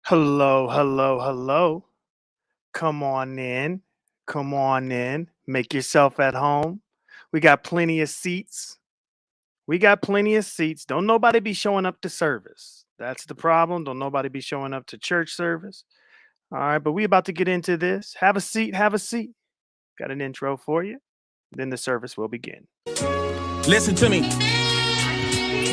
Hello, hello, hello. Come on in. Come on in. Make yourself at home. We got plenty of seats. We got plenty of seats. Don't nobody be showing up to service. That's the problem. Don't nobody be showing up to church service. All right, but we about to get into this. Have a seat. Have a seat. Got an intro for you. Then the service will begin. Listen to me.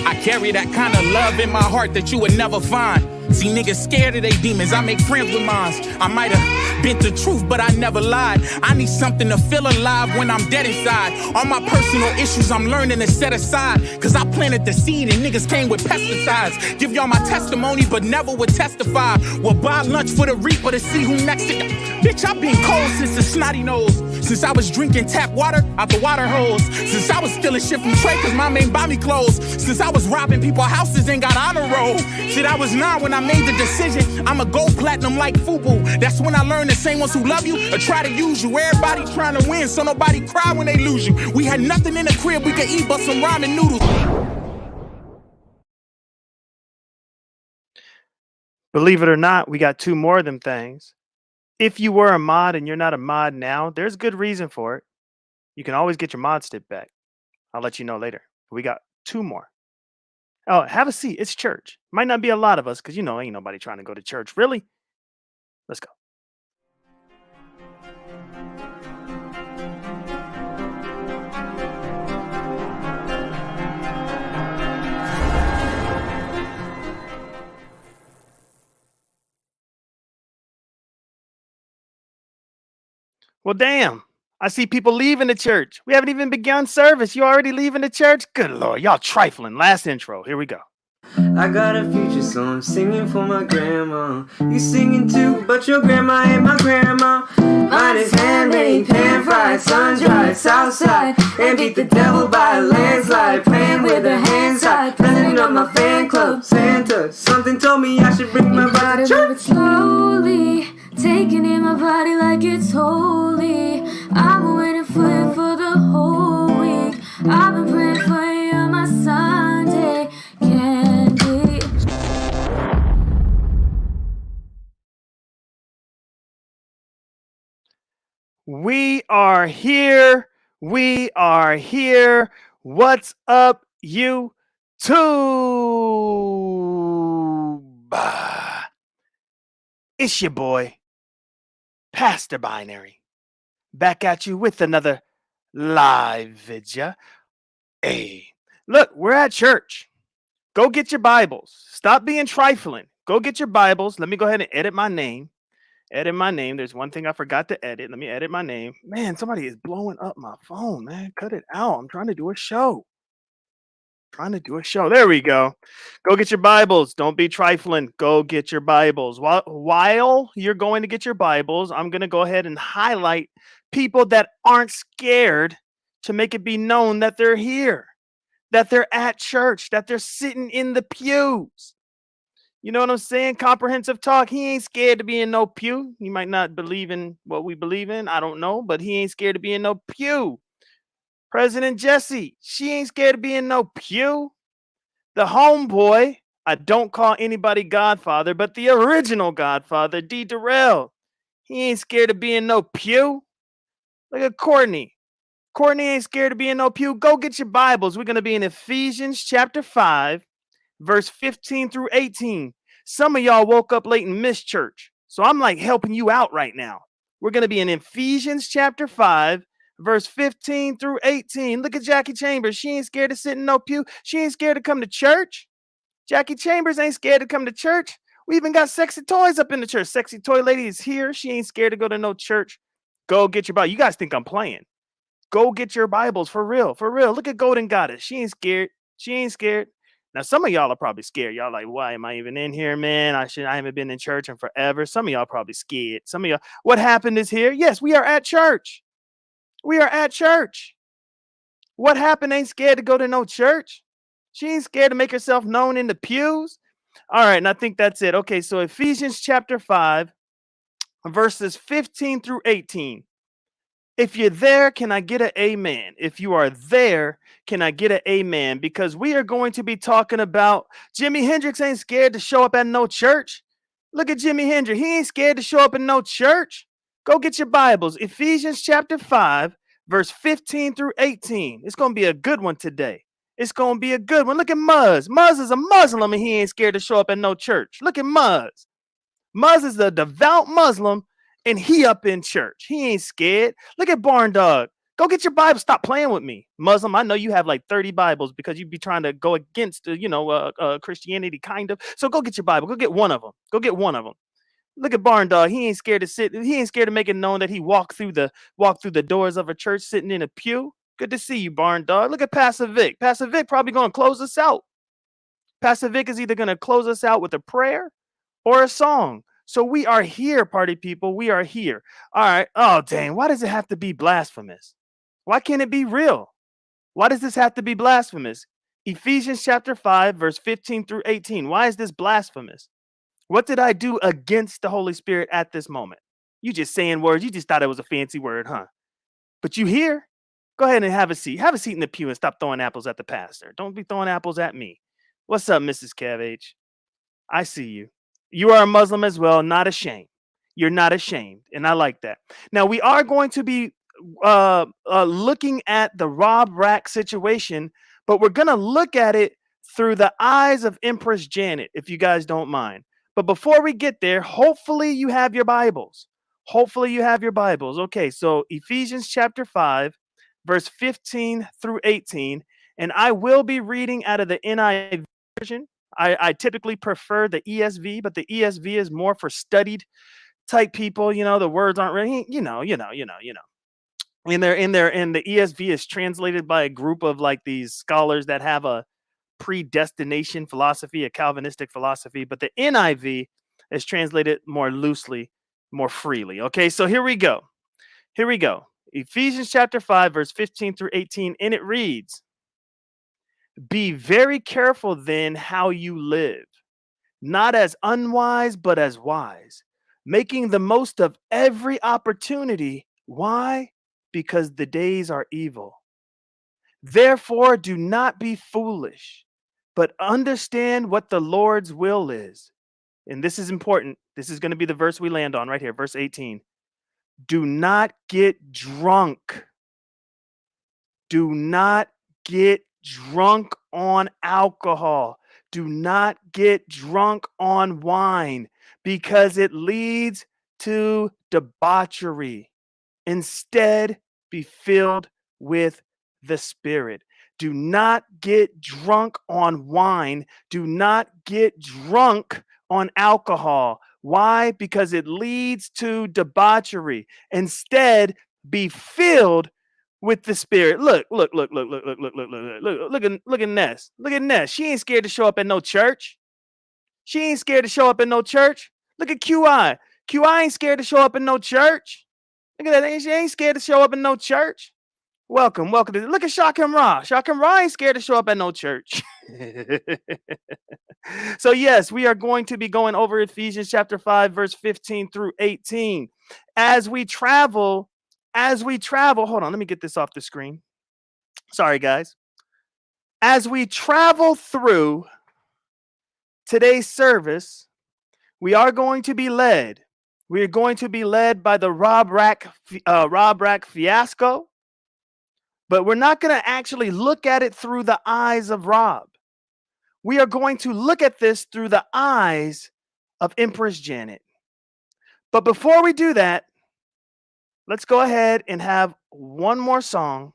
I carry that kind of love in my heart that you would never find. See, niggas scared of they demons. I make friends with mines. I might have been the truth, but I never lied. I need something to feel alive when I'm dead inside. All my personal issues I'm learning to set aside. Cause I planted the seed and niggas came with pesticides. Give y'all my testimony, but never would testify. Will buy lunch for the reaper to see who next to you. Bitch, I've been cold since the snotty nose. Since I was drinking tap water out the water hose. Since I was stealing shit from Trey cause mom ain't buy me clothes. Since I was robbing people's houses and got honor roll. Shit, I was 9 when I made the decision. I'ma go platinum like FUBU. That's when I learned the same ones who love you or try to use you. Everybody trying to win so nobody cry when they lose you. We had nothing in the crib we could eat but some ramen noodles. Believe it or not, we got 2 more of them things. If you were a mod and you're not a mod now, there's good reason for it. You can always get your mod stip back. I'll let you know later. We got 2 more. Oh, have a seat. It's church. Might not be a lot of us because, ain't nobody trying to go to church. Really? Let's go. Well, damn. I see people leaving the church. We haven't even begun service. You already leaving the church? Good Lord. Y'all trifling. Last intro. Here we go. I got a future song singing for my grandma. You singing too, but your grandma ain't my grandma. Mine is handmade, pan-fried, sun-dried, southside. And beat the devil by a landslide. Praying with her hands tied. President of my fan club, Santa. Something told me I should bring my body to church. Slowly, taking in my body like it's holy. I've been waiting for you for the whole week. I've been praying for you on my Sunday candy. We are here. We are here. What's up, YouTube? It's your boy, Pastor Binary, back at you with another live video. Hey, look, we're at church. Go get your Bibles. Stop being trifling. Go get your Bibles. Let me go ahead and edit my name. Edit my name. There's one thing I forgot to edit. Let me edit my name. Man, somebody is blowing up my phone, man. Cut it out. I'm trying to do a show. There we go. Go get your Bibles. Don't be trifling. Go get your Bibles. While you're going to get your Bibles, I'm going to go ahead and highlight people that aren't scared to make it be known that they're here, that they're at church, that they're sitting in the pews. You know what I'm saying? Comprehensive talk. He ain't scared to be in no pew. He might not believe in what we believe in. I don't know, but he ain't scared to be in no pew. President Jesse, she ain't scared to be in no pew. The homeboy, I don't call anybody Godfather, but the original Godfather, D. Durrell, he ain't scared to be in no pew. Look at Courtney. Courtney ain't scared to be in no pew. Go get your Bibles. We're going to be in Ephesians chapter 5, verse 15 through 18. Some of y'all woke up late and missed church. So I'm like helping you out right now. We're going to be in Ephesians chapter 5, verse 15 through 18. Look at Jackie Chambers. She ain't scared to sit in no pew. She ain't scared to come to church. Jackie Chambers ain't scared to come to church. We even got sexy toys up in the church. Sexy toy lady is here. She ain't scared to go to no church. Go get your Bible. You guys think I'm playing. Go get your Bibles for real. For real. Look at Golden Goddess. She ain't scared. She ain't scared. Now, some of y'all are probably scared. Y'all like, why am I even in here, man? I haven't been in church in forever. Some of y'all probably scared. Some of y'all, what happened is here. Yes, we are at church. We are at church. What happened ain't scared to go to no church. She ain't scared to make herself known in the pews. All right, and I think that's it. Okay, so Ephesians chapter 5, verses 15 through 18. If you're there, can I get an amen? If you are there, can I get an amen? Because we are going to be talking about Jimi Hendrix ain't scared to show up at no church. Look at Jimi Hendrix. He ain't scared to show up in no church. Go get your Bibles. Ephesians chapter 5, verse 15 through 18. It's going to be a good one today. It's going to be a good one. Look at Muzz. Muzz is a Muslim and he ain't scared to show up in no church. Look at Muzz. Muzz is a devout Muslim and he up in church. He ain't scared. Look at Barn Dog. Go get your Bible. Stop playing with me. Muslim, I know you have like 30 Bibles because you be trying to go against, Christianity, kind of. So go get your Bible. Go get one of them. Go get one of them. Look at Barn Dog. He ain't scared to sit. He ain't scared to make it known that he walked through the doors of a church sitting in a pew. Good to see you, Barn Dog. Look at Pastor Vic. Pastor Vic probably going to close us out. Pastor Vic is either going to close us out with a prayer or a song. So we are here, party people. We are here. All right. Oh, dang. Why does it have to be blasphemous? Why can't it be real? Why does this have to be blasphemous? Ephesians chapter 5, verse 15 through 18. Why is this blasphemous? What did I do against the Holy Spirit at this moment? You just saying words. You just thought it was a fancy word, huh? But you here? Go ahead and have a seat. Have a seat in the pew and stop throwing apples at the pastor. Don't be throwing apples at me. What's up, Mrs. Cav H? I see you. You are a Muslim as well. Not ashamed. You're not ashamed. And I like that. Now, we are going to be looking at the Rob Rack situation, but we're going to look at it through the eyes of Empress Janet, if you guys don't mind. But before we get there, hopefully you have your Bibles. Hopefully you have your Bibles. Okay, so Ephesians chapter 5, verse 15 through 18. And I will be reading out of the NIV version. I typically prefer the ESV, but the ESV is more for studied type people. You know, the words aren't really, you know. And the ESV is translated by a group of like these scholars that have a predestination philosophy, a Calvinistic philosophy, but the NIV is translated more loosely, more freely. Okay, so here we go. Here we go. Ephesians chapter 5, verse 15 through 18, and it reads, "Be very careful then how you live, not as unwise, but as wise, making the most of every opportunity." Why? Because the days are evil. "Therefore, do not be foolish, but understand what the Lord's will is." And this is important. This is going to be the verse we land on right here, verse 18. "Do not get drunk. Do not get drunk on alcohol. Do not get drunk on wine, because it leads to debauchery. Instead, be filled with the Spirit." Do not get drunk on wine. Do not get drunk on alcohol. Why? Because it leads to debauchery. Instead, be filled with the Spirit. Look at Ness. Look at Ness. She ain't scared to show up at no church. She ain't scared to show up in no church. Look at QI. QI ain't scared to show up in no church. Look at that. She ain't scared to show up in no church. Welcome. Look at Shakim Ra. Shakim Ra ain't scared to show up at no church. So yes, we are going to be going over Ephesians chapter 5, verse 15 through 18. As we travel, hold on, let me get this off the screen. Sorry, guys. As we travel through today's service, we are going to be led. We are going to be led by the Rob Rack fiasco, but we're not going to actually look at it through the eyes of Rob. We are going to look at this through the eyes of Empress Janet. But before we do that, let's go ahead and have one more song.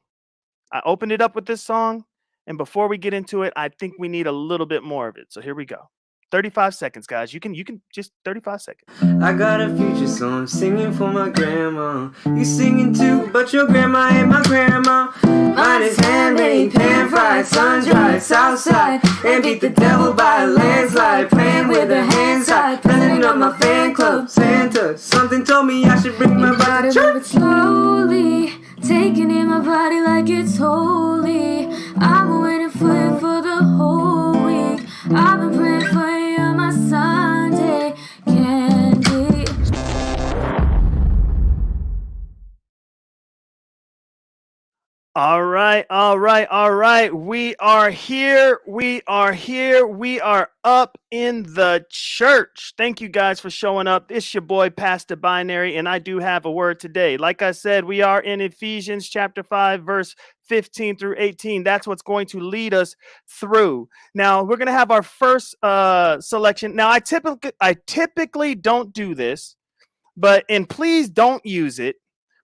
I opened it up with this song, and before we get into it, I think we need a little bit more of it. So here we go. 35 seconds, guys. You can just 35 seconds. I got a future, so I'm singing for my grandma. You singing too, but your grandma ain't my grandma. Mine is handmade, pan-fried, sun-dried, southside, and beat the devil by a landslide. Praying with her hands tied, president of my fan club. Santa, something told me I should bring my body to church. Slowly, taking in my body like it's holy. I've been waiting for you for the whole week. I've been praying for you on my Sunday candy. All right, all right. We are here. We are here. We are up in the church. Thank you guys for showing up. It's your boy, Pastor Binary, and I do have a word today. Like I said, we are in Ephesians chapter 5, verse 15 through 18. That's what's going to lead us through. Now, we're going to have our first selection. Now, I typically don't do this, and please don't use it.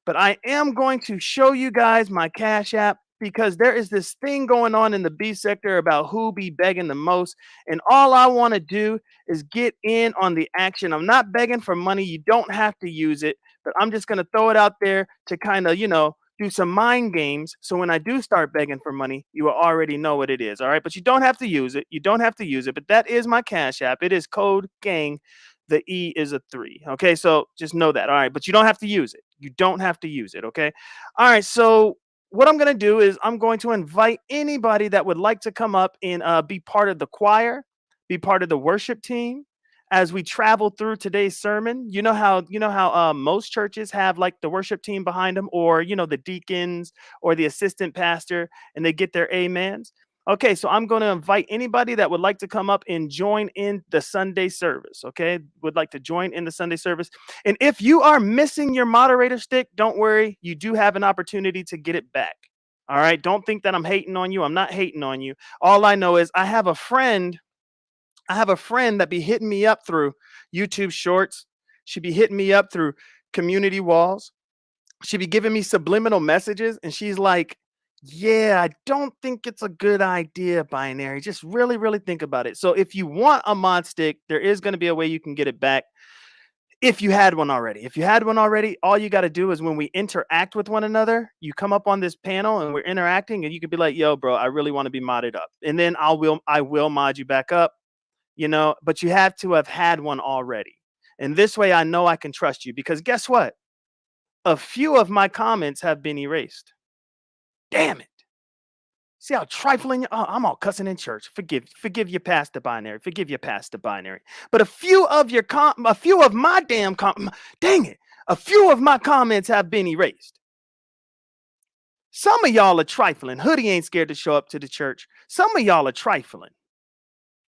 But I am going to show you guys my Cash App because there is this thing going on in the B sector about who be begging the most. And all I want to do is get in on the action. I'm not begging for money. You don't have to use it, but I'm just going to throw it out there to kind of, do some mind games. So when I do start begging for money, you will already know what it is. All right. But you don't have to use it. You don't have to use it. But that is my Cash App. It is code gang. The E is a 3. Okay, so just know that. All right, but you don't have to use it. You don't have to use it. Okay. All right. So what I'm going to do is I'm going to invite anybody that would like to come up and be part of the choir, be part of the worship team as we travel through today's sermon. You know how most churches have like the worship team behind them, or the deacons or the assistant pastor, and they get their amens. Okay, so I'm going to invite anybody that would like to come up and join in the Sunday service. Okay, would like to join in the Sunday service. And if you are missing your moderator stick, don't worry. You do have an opportunity to get it back. All right, don't think that I'm hating on you. I'm not hating on you. All I know is I have a friend that be hitting me up through YouTube Shorts. She be hitting me up through community walls. She be giving me subliminal messages, and she's like, yeah, I don't think it's a good idea, Binary. Just really, really think about it. So if you want a mod stick, there is going to be a way you can get it back if you had one already. If you had one already, all you got to do is when we interact with one another, you come up on this panel and we're interacting, and you could be like, yo, bro, I really want to be modded up. And then I will mod you back up, but you have to have had one already. And this way I know I can trust you, because guess what? A few of my comments have been erased. Damn it. See how trifling I'm all cussing in church. Forgive your Pastor Binary. Forgive your Pastor Binary. But a few of my dang it. A few of my comments have been erased. Some of y'all are trifling. Hoodie ain't scared to show up to the church. Some of y'all are trifling.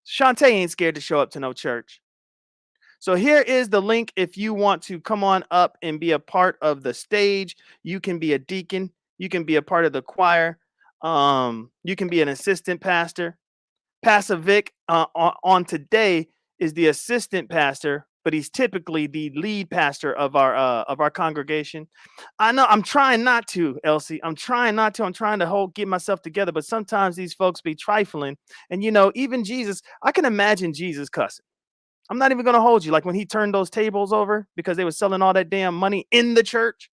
Shantae ain't scared to show up to no church. So here is the link. If you want to come on up and be a part of the stage, you can be a deacon. You can be a part of the choir. You can be an assistant pastor. Pastor Vic on today is the assistant pastor, but he's typically the lead pastor of our congregation. I know I'm trying not to, Elsie. I'm trying not to. I'm trying to get myself together, but sometimes these folks be trifling. And even Jesus, I can imagine Jesus cussing. I'm not even gonna hold you. Like when he turned those tables over because they were selling all that damn money in the church.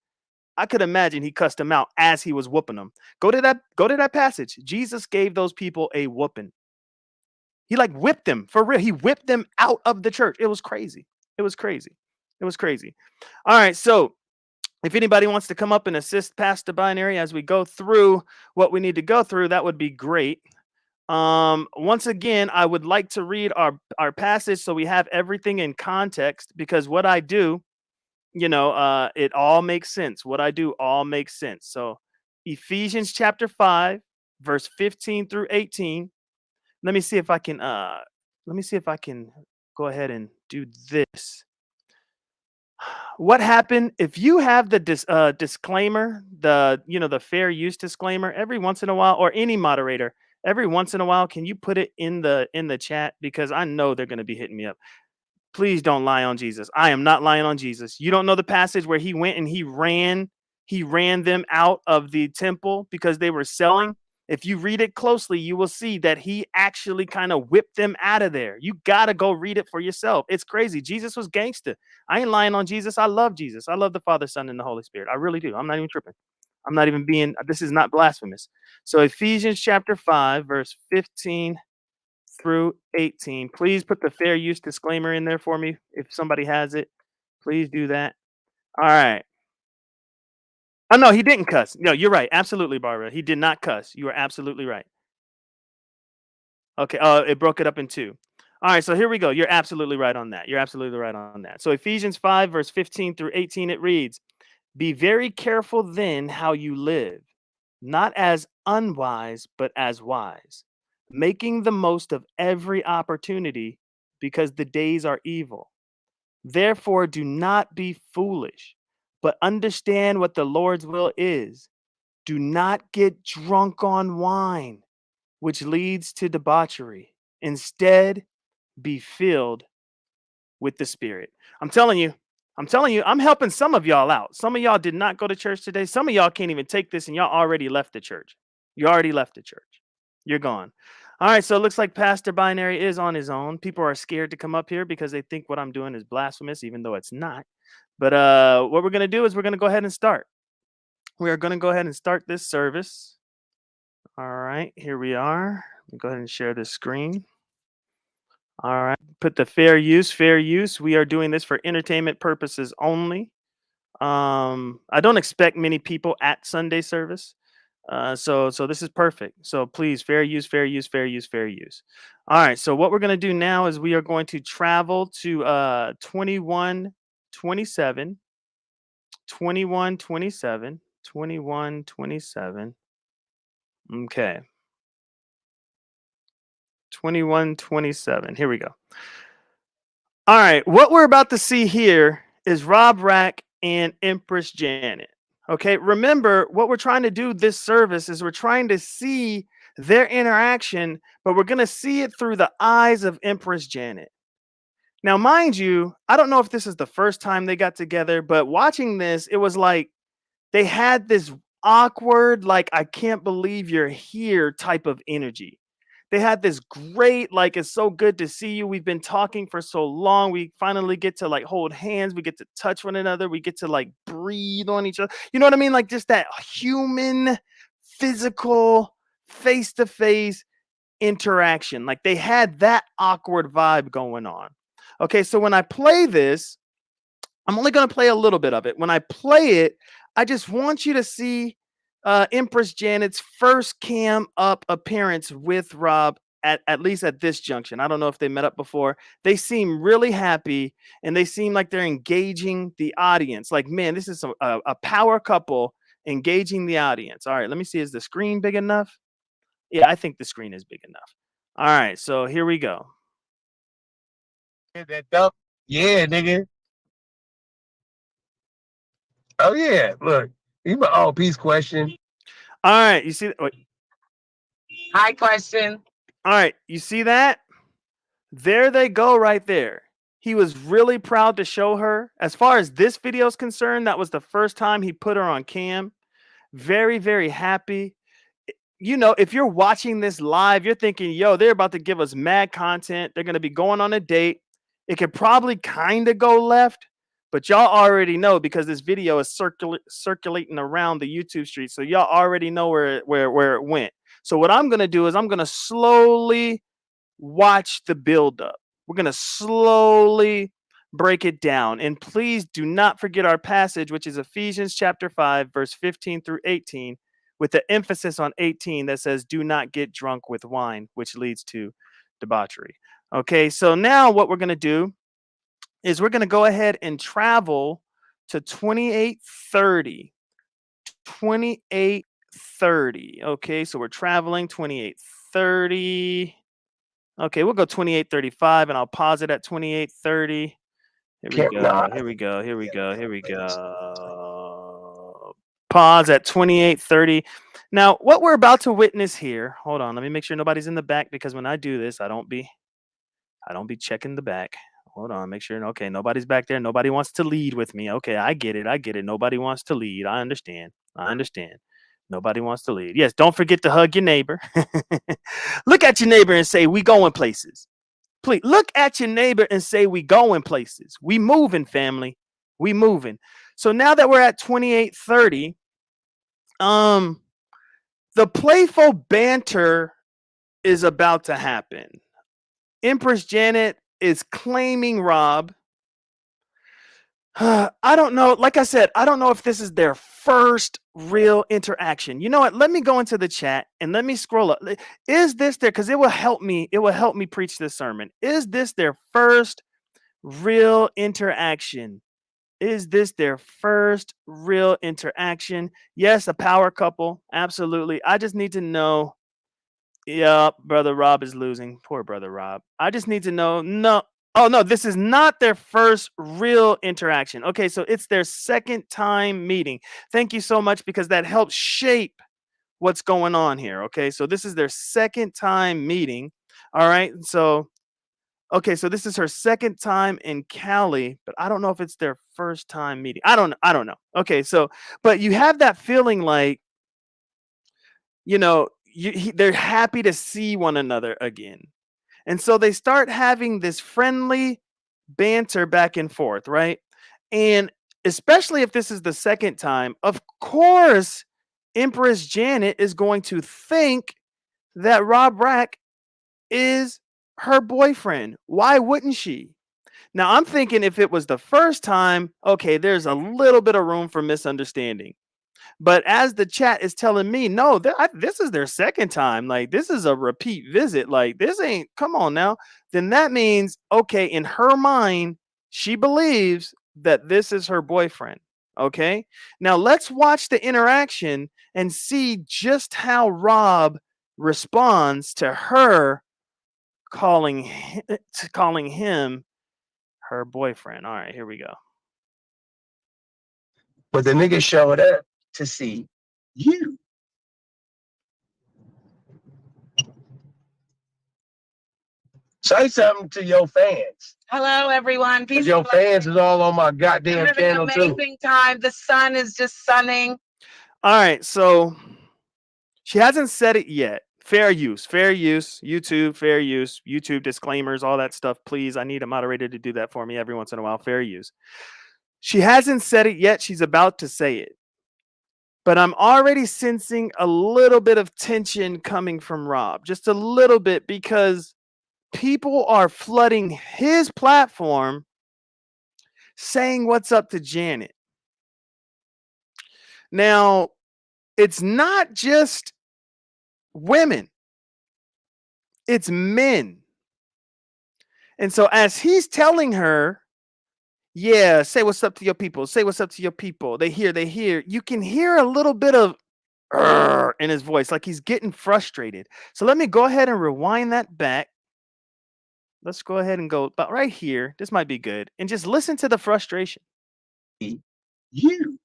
I could imagine he cussed them out as he was whooping them. Go to that passage. Jesus gave those people a whooping. He like whipped them for real. He whipped them out of the church. It was crazy. It was crazy. It was crazy. All right. So if anybody wants to come up and assist Pastor Binary as we go through what we need to go through, that would be great. Once again, I would like to read our passage so we have everything in context, because what I do, it all makes sense. What I do all makes sense. So Ephesians chapter 5, verse 15 through 18. Let me see if I can go ahead and do this. What happened if you have the disclaimer, the fair use disclaimer every once in a while, or any moderator every once in a while, can you put it in the chat, because I know they're going to be hitting me up. Please don't lie on Jesus. I am not lying on Jesus. You don't know the passage where he went and he ran them out of the temple because they were selling. If you read it closely, you will see that he actually kind of whipped them out of there. You got to go read it for yourself. It's crazy. Jesus was gangster. I ain't lying on Jesus. I love Jesus. I love the Father, Son, and the Holy Spirit. I really do. I'm not even tripping. This is not blasphemous. So Ephesians chapter 5, verse 15 through 18. Please put the fair use disclaimer in there for me. If somebody has it, please do that. All right. Oh, no, he didn't cuss. No, you're right. Absolutely, Barbara. He did not cuss. You are absolutely right. Okay. It broke it up in two. All right. So here we go. You're absolutely right on that. You're absolutely right on that. So Ephesians 5, verse 15 through 18, it reads, "Be very careful then how you live, not as unwise, but as wise, making the most of every opportunity because the days are evil. Therefore, do not be foolish, but understand what the Lord's will is. Do not get drunk on wine, which leads to debauchery. Instead, be filled with the Spirit. I'm telling you, I'm helping some of y'all out. Some of y'all did not go to church today. Some of y'all can't even take this and y'all already left the church. You already left the church. You're gone. All right, so it looks like Pastor Binary is on his own. People are scared to come up here because they think what I'm doing is blasphemous, even though it's not. But what we're going to do is we're going to go ahead and start. We are going to go ahead and start this service. All right, here we are. Let me go ahead and share this screen. All right, put the fair use, fair use. We are doing this for entertainment purposes only. I don't expect many people at Sunday service. So this is perfect. So please, fair use, fair use, fair use, fair use. All right, so what we're going to do now is we are going to travel to 2127, 2127, 2127. Okay. 2127. Here we go. All right, what we're about to see here is Rob Rack and Empress Janet. Okay, remember what we're trying to do this service is we're trying to see their interaction, but we're going to see it through the eyes of Empress Janet. Now, mind you, I don't know if this is the first time they got together, but watching this, it was like they had this awkward, like, I can't believe you're here type of energy. They had this great, like, it's so good to see you. We've been talking for so long. We finally get to like hold hands. We get to touch one another. We get to like breathe on each other. You know what I mean? Like just that human, physical, face to face interaction. Like they had that awkward vibe going on. Okay. So when I play this, I'm only going to play a little bit of it. When I play it, I just want you to see Empress Janet's first cam up appearance with Rob at least at this junction. I don't know if they met up before. They seem really happy and they seem like they're engaging the audience. Like, man, this is a power couple engaging the audience. All right, let me see. Is the screen big enough? Yeah, I think the screen is big enough. All right, so here we go. That dump. Yeah, nigga. Oh yeah, look. You my all peace question. All right, you see. Wait. Hi, question. All right, you see that? There they go right there. He was really proud to show her. As far as this video is concerned, that was the first time he put her on cam. Very, very happy. You know, if you're watching this live, you're thinking, yo, they're about to give us mad content. They're going to be going on a date. It could probably kind of go left, but y'all already know because this video is circulating around the YouTube street. So y'all already know where it went. So what I'm going to do is I'm going to slowly watch the buildup. We're going to slowly break it down. And please do not forget our passage, which is Ephesians chapter 5, verse 15 through 18, with the emphasis on 18 that says, do not get drunk with wine, which leads to debauchery. Okay, so now what we're going to do is we're going to go ahead and travel to 2830. 2830. Okay, so we're traveling 2830. Okay, we'll go 2835 and I'll pause it at 2830. Here we go. Here we go. Here we go. Here we go. Pause at 2830. Now, what we're about to witness here, hold on, let me make sure nobody's in the back because when I do this, I don't be checking the back. Hold on, make sure. Okay, nobody's back there. Nobody wants to lead with me. Okay, I get it. I get it. Nobody wants to lead. I understand. I understand. Nobody wants to lead. Yes, don't forget to hug your neighbor. Look at your neighbor and say, we going places. Please look at your neighbor and say, we going places. We moving, family. We moving. So now that we're at 2830, the playful banter is about to happen. Empress Janet is claiming Rob. I don't know. Like I said, I don't know if this is their first real interaction. You know what? Let me go into the chat and let me scroll up. Is this their, because it will help me. It will help me preach this sermon. Is this their first real interaction? Is this their first real interaction? Yes, a power couple. Absolutely. I just need to know. Yeah, brother Rob is losing. Poor brother Rob. I just need to know. No. Oh, no, this is not their first real interaction. Okay, so it's their second time meeting. Thank you so much because that helps shape what's going on here. Okay, so this is their second time meeting. All right, so okay, so this is her second time in Cali, but I don't know if it's their first time meeting. I don't know. Okay, so but you have that feeling like, they're happy to see one another again. And so they start having this friendly banter back and forth, right? And especially if this is the second time, of course, Empress Janet is going to think that Rob Rack is her boyfriend. Why wouldn't she? Now, I'm thinking if it was the first time, okay, there's a little bit of room for misunderstanding. But as the chat is telling me, no, this is their second time. Like, this is a repeat visit. Like, this ain't, come on now. Then that means, okay, in her mind, she believes that this is her boyfriend. Okay. Now, let's watch the interaction and see just how Rob responds to her calling him her boyfriend. All right, here we go. But the nigga showed up to see you. Say something to your fans. Hello, everyone. Peace. Your fans is all on my goddamn channel too. Amazing time. The sun is just sunning. All right, so she hasn't said it yet. Fair use, YouTube, fair use, YouTube disclaimers, all that stuff. Please, I need a moderator to do that for me every once in a while. Fair use. She hasn't said it yet. She's about to say it. But I'm already sensing a little bit of tension coming from Rob, just a little bit, because people are flooding his platform saying what's up to Janet. Now, it's not just women, it's men. And so as he's telling her, yeah, say what's up to your people, say what's up to your people, they hear, you can hear a little bit of in his voice, like he's getting frustrated. So let me go ahead and rewind that back. Let's go ahead and go about right here. This might be good. And just listen to the frustration. You.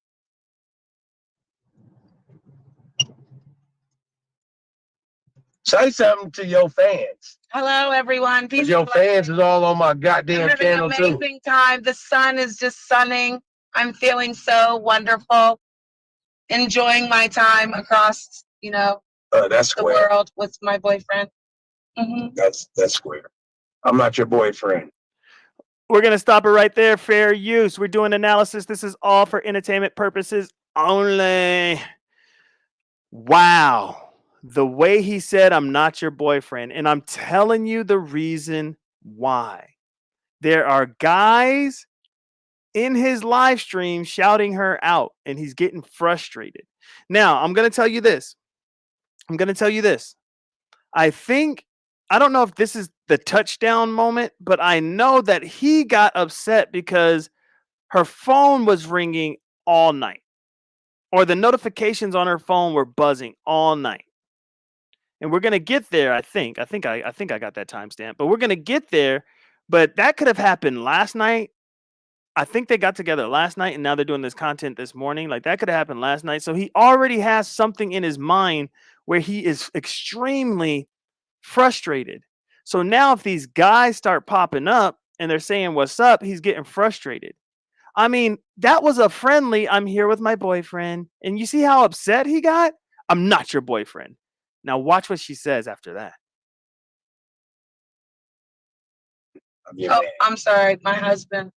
Say something to your fans. Hello, everyone. Peace. Your fans is all on my goddamn channel too. Amazing time. The sun is just sunning. I'm feeling so wonderful. Enjoying my time across, That's the square. world with my boyfriend. That's square. I'm not your boyfriend. We're going to stop it right there. Fair use. We're doing analysis. This is all for entertainment purposes only. Wow. The way he said, I'm not your boyfriend. And I'm telling you the reason why. There are guys in his live stream shouting her out, and he's getting frustrated. Now, I'm going to tell you this. I don't know if this is the touchdown moment, but I know that he got upset because her phone was ringing all night, or the notifications on her phone were buzzing all night. And we're going to get there, I think. I think I got that timestamp, but we're going to get there. But that could have happened last night. I think they got together last night and now they're doing this content this morning. Like, that could have happened last night. So he already has something in his mind where he is extremely frustrated. So now if these guys start popping up and they're saying what's up, he's getting frustrated. I mean, that was a friendly, I'm here with my boyfriend. And you see how upset he got? I'm not your boyfriend. Now watch what she says after that. I'm sorry, my husband.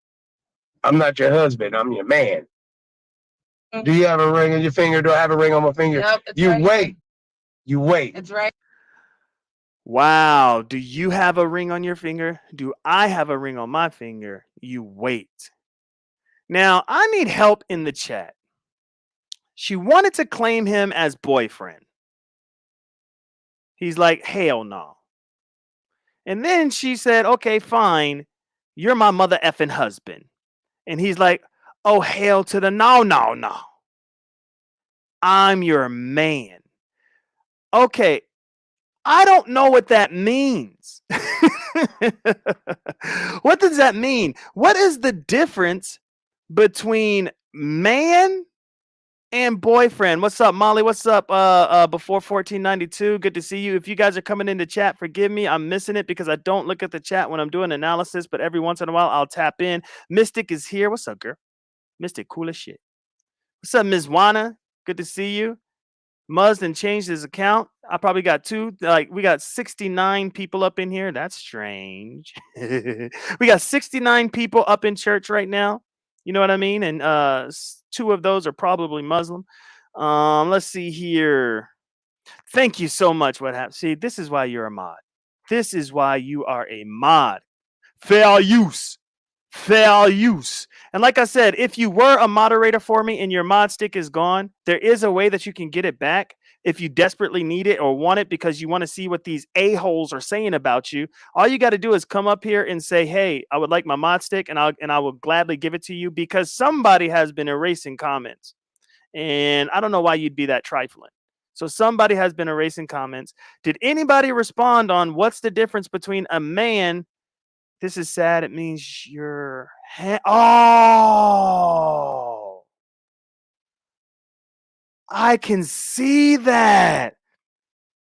I'm not your husband. I'm your man. Do you have a ring on your finger? Do I have a ring on my finger? Nope, You wait. It's right. Wow. Do you have a ring on your finger? Do I have a ring on my finger? You wait. Now, I need help in the chat. She wanted to claim him as boyfriend. He's like, hell no. And then she said, okay, fine. You're my mother effing husband. And he's like, Oh, hell to the no, no, no. I'm your man. Okay, I don't know what that means. What does that mean? What is the difference between man and boyfriend? What's up, Molly? What's up? Before 1492. Good to see you. If you guys are coming into chat, forgive me. I'm missing it because I don't look at the chat when I'm doing analysis, but every once in a while I'll tap in. Mystic is here. What's up, girl? Mystic, cool as shit. What's up, Ms. Wana? Good to see you. Muzzed changed his account. I probably got we got 69 people up in here. That's strange. We got 69 people up in church right now. You know what I mean? And two of those are probably Muslim. Let's see here. Thank you so much. What happened? See, this is why you're a mod. This is why you are a mod. Fair use. Fair use. And like I said, if you were a moderator for me and your mod stick is gone, there is a way that you can get it back if you desperately need it or want it because you want to see what these a-holes are saying about you. All you got to do is come up here and say, hey, I would like my mod stick, and I will gladly give it to you because somebody has been erasing comments. And I don't know why you'd be that trifling. So somebody has been erasing comments. Did anybody respond on what's the difference between a man? This is sad. It means you're oh, I can see that.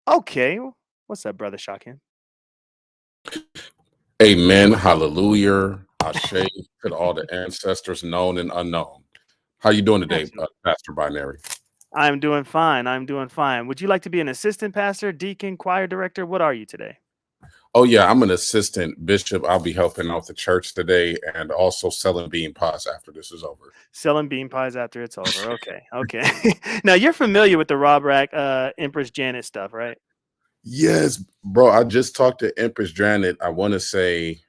Okay. What's up, brother Shakim? Amen. Hallelujah. Ashe to all the ancestors known and unknown. How you doing today, Pastor Binary? I'm doing fine. I'm doing fine. Would you like to be an assistant pastor, deacon, choir director? What are you today? Oh, yeah, I'm an assistant bishop. I'll be helping out the church today and also selling bean pies after this is over. Selling bean pies after it's over. Okay. Okay. Now you're familiar with the Rob Rack, Empress Janet stuff, right? Yes, bro. I just talked to Empress Janet, I want to say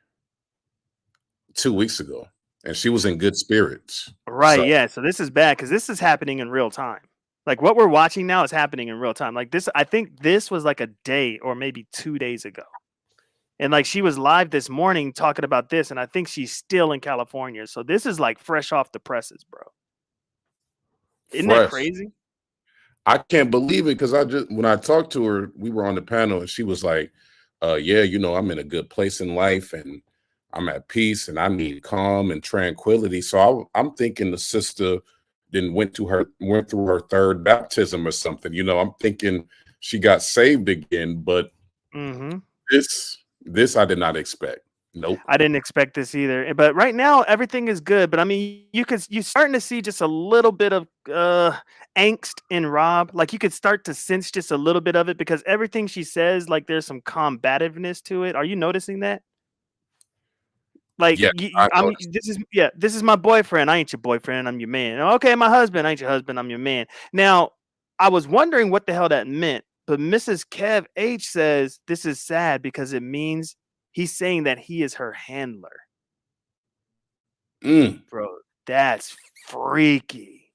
2 weeks ago, and she was in good spirits. Right. So, Yeah. So this is bad because this is happening in real time. Like what we're watching now is happening in real time. Like this, I think this was like a day or maybe 2 days ago. And like she was live this morning talking about this, and I think she's still in California. So this is like fresh off the presses, bro. Isn't that fresh. crazy? I can't believe it because when I talked to her, we were on the panel and she was like, yeah, I'm in a good place in life and I'm at peace and I need calm and tranquility. So I'm thinking the sister then went through her third baptism or something. I'm thinking she got saved again, but this I did not expect. Nope. I didn't expect this either. But right now everything is good. But I mean, you're starting to see just a little bit of angst in Rob. Like you could start to sense just a little bit of it because everything she says, like there's some combativeness to it. Are you noticing that? Like Yeah, I noticed. this is my boyfriend. I ain't your boyfriend. I'm your man. Okay, my husband. I ain't your husband. I'm your man. Now, I was wondering what the hell that meant, but Mrs. Kev H says this is sad because it means he's saying that he is her handler. Bro, that's freaky.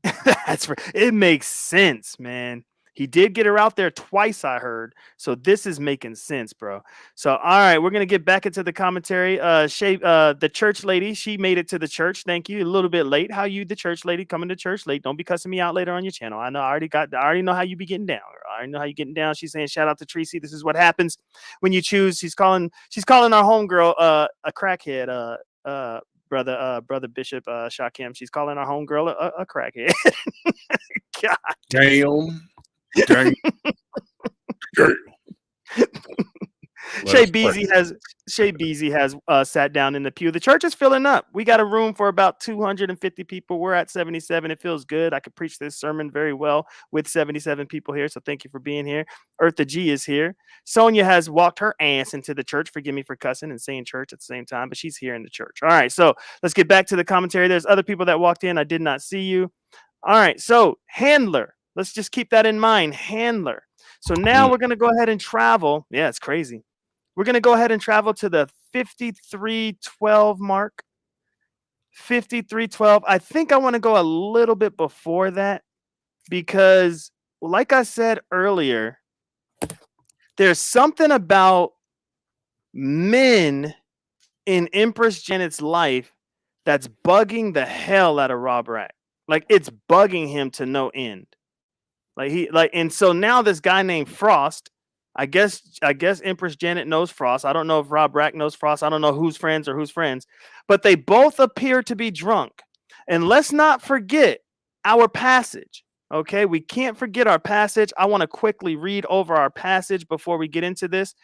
It makes sense, man. He did get her out there twice, I heard. So this is making sense, bro. So all right, we're gonna get back into the commentary. The church lady, she made it to the church. Thank you. A little bit late. How you, the church lady, coming to church late? Don't be cussing me out later on your channel. I know. I already know how you be getting down. I already know how you getting down. She's saying, shout out to Tracy. This is what happens when you choose. She's calling our homegirl a crackhead. Brother Bishop Shakim. She's calling our homegirl a crackhead. God. Damn. Shay Beezy has sat down in the pew. The church is filling up. We got a room for about 250 people. We're at 77. It feels good. I could preach this sermon very well with 77 people here. So thank you for being here. Eartha G is here. Sonia has walked her ass into the church. Forgive me for cussing and saying church at the same time, but she's here in the church. All right, so let's get back to the commentary. There's other people that walked in. I did not see you. All right, so handler. Let's just keep that in mind. Handler. So now we're going to go ahead and travel. Yeah, it's crazy. We're going to go ahead and travel to the 5312 mark. 5312. I think I want to go a little bit before that because, like I said earlier, there's something about men in Empress Janet's life that's bugging the hell out of Rob Rack. Like it's bugging him to no end. And so now this guy named Frost, I guess Empress Janet knows Frost. I don't know if Rob Rack knows Frost. I don't know who's friends or who's friends, but they both appear to be drunk. And let's not forget our passage. Okay, we can't forget our passage. I want to quickly read over our passage before we get into this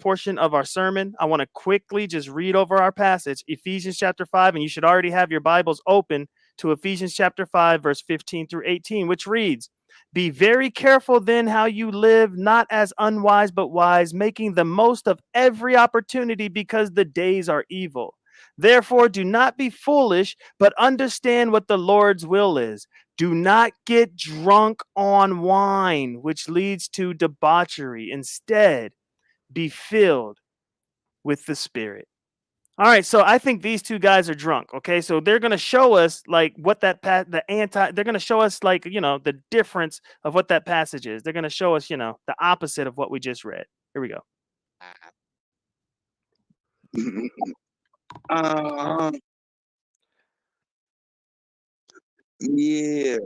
portion of our sermon. I want to quickly just read over our passage, Ephesians chapter 5, and you should already have your Bibles open to Ephesians chapter 5, verse 15 through 18, which reads, "Be very careful then how you live, not as unwise but wise, making the most of every opportunity because the days are evil. Therefore, do not be foolish, but understand what the Lord's will is. Do not get drunk on wine, which leads to debauchery. Instead, be filled with the Spirit." All right, so I think these two guys are drunk. Okay, so they're gonna show us like what that they're gonna show us like the difference of what that passage is. They're gonna show us the opposite of what we just read. Here we go. Uh, yeah,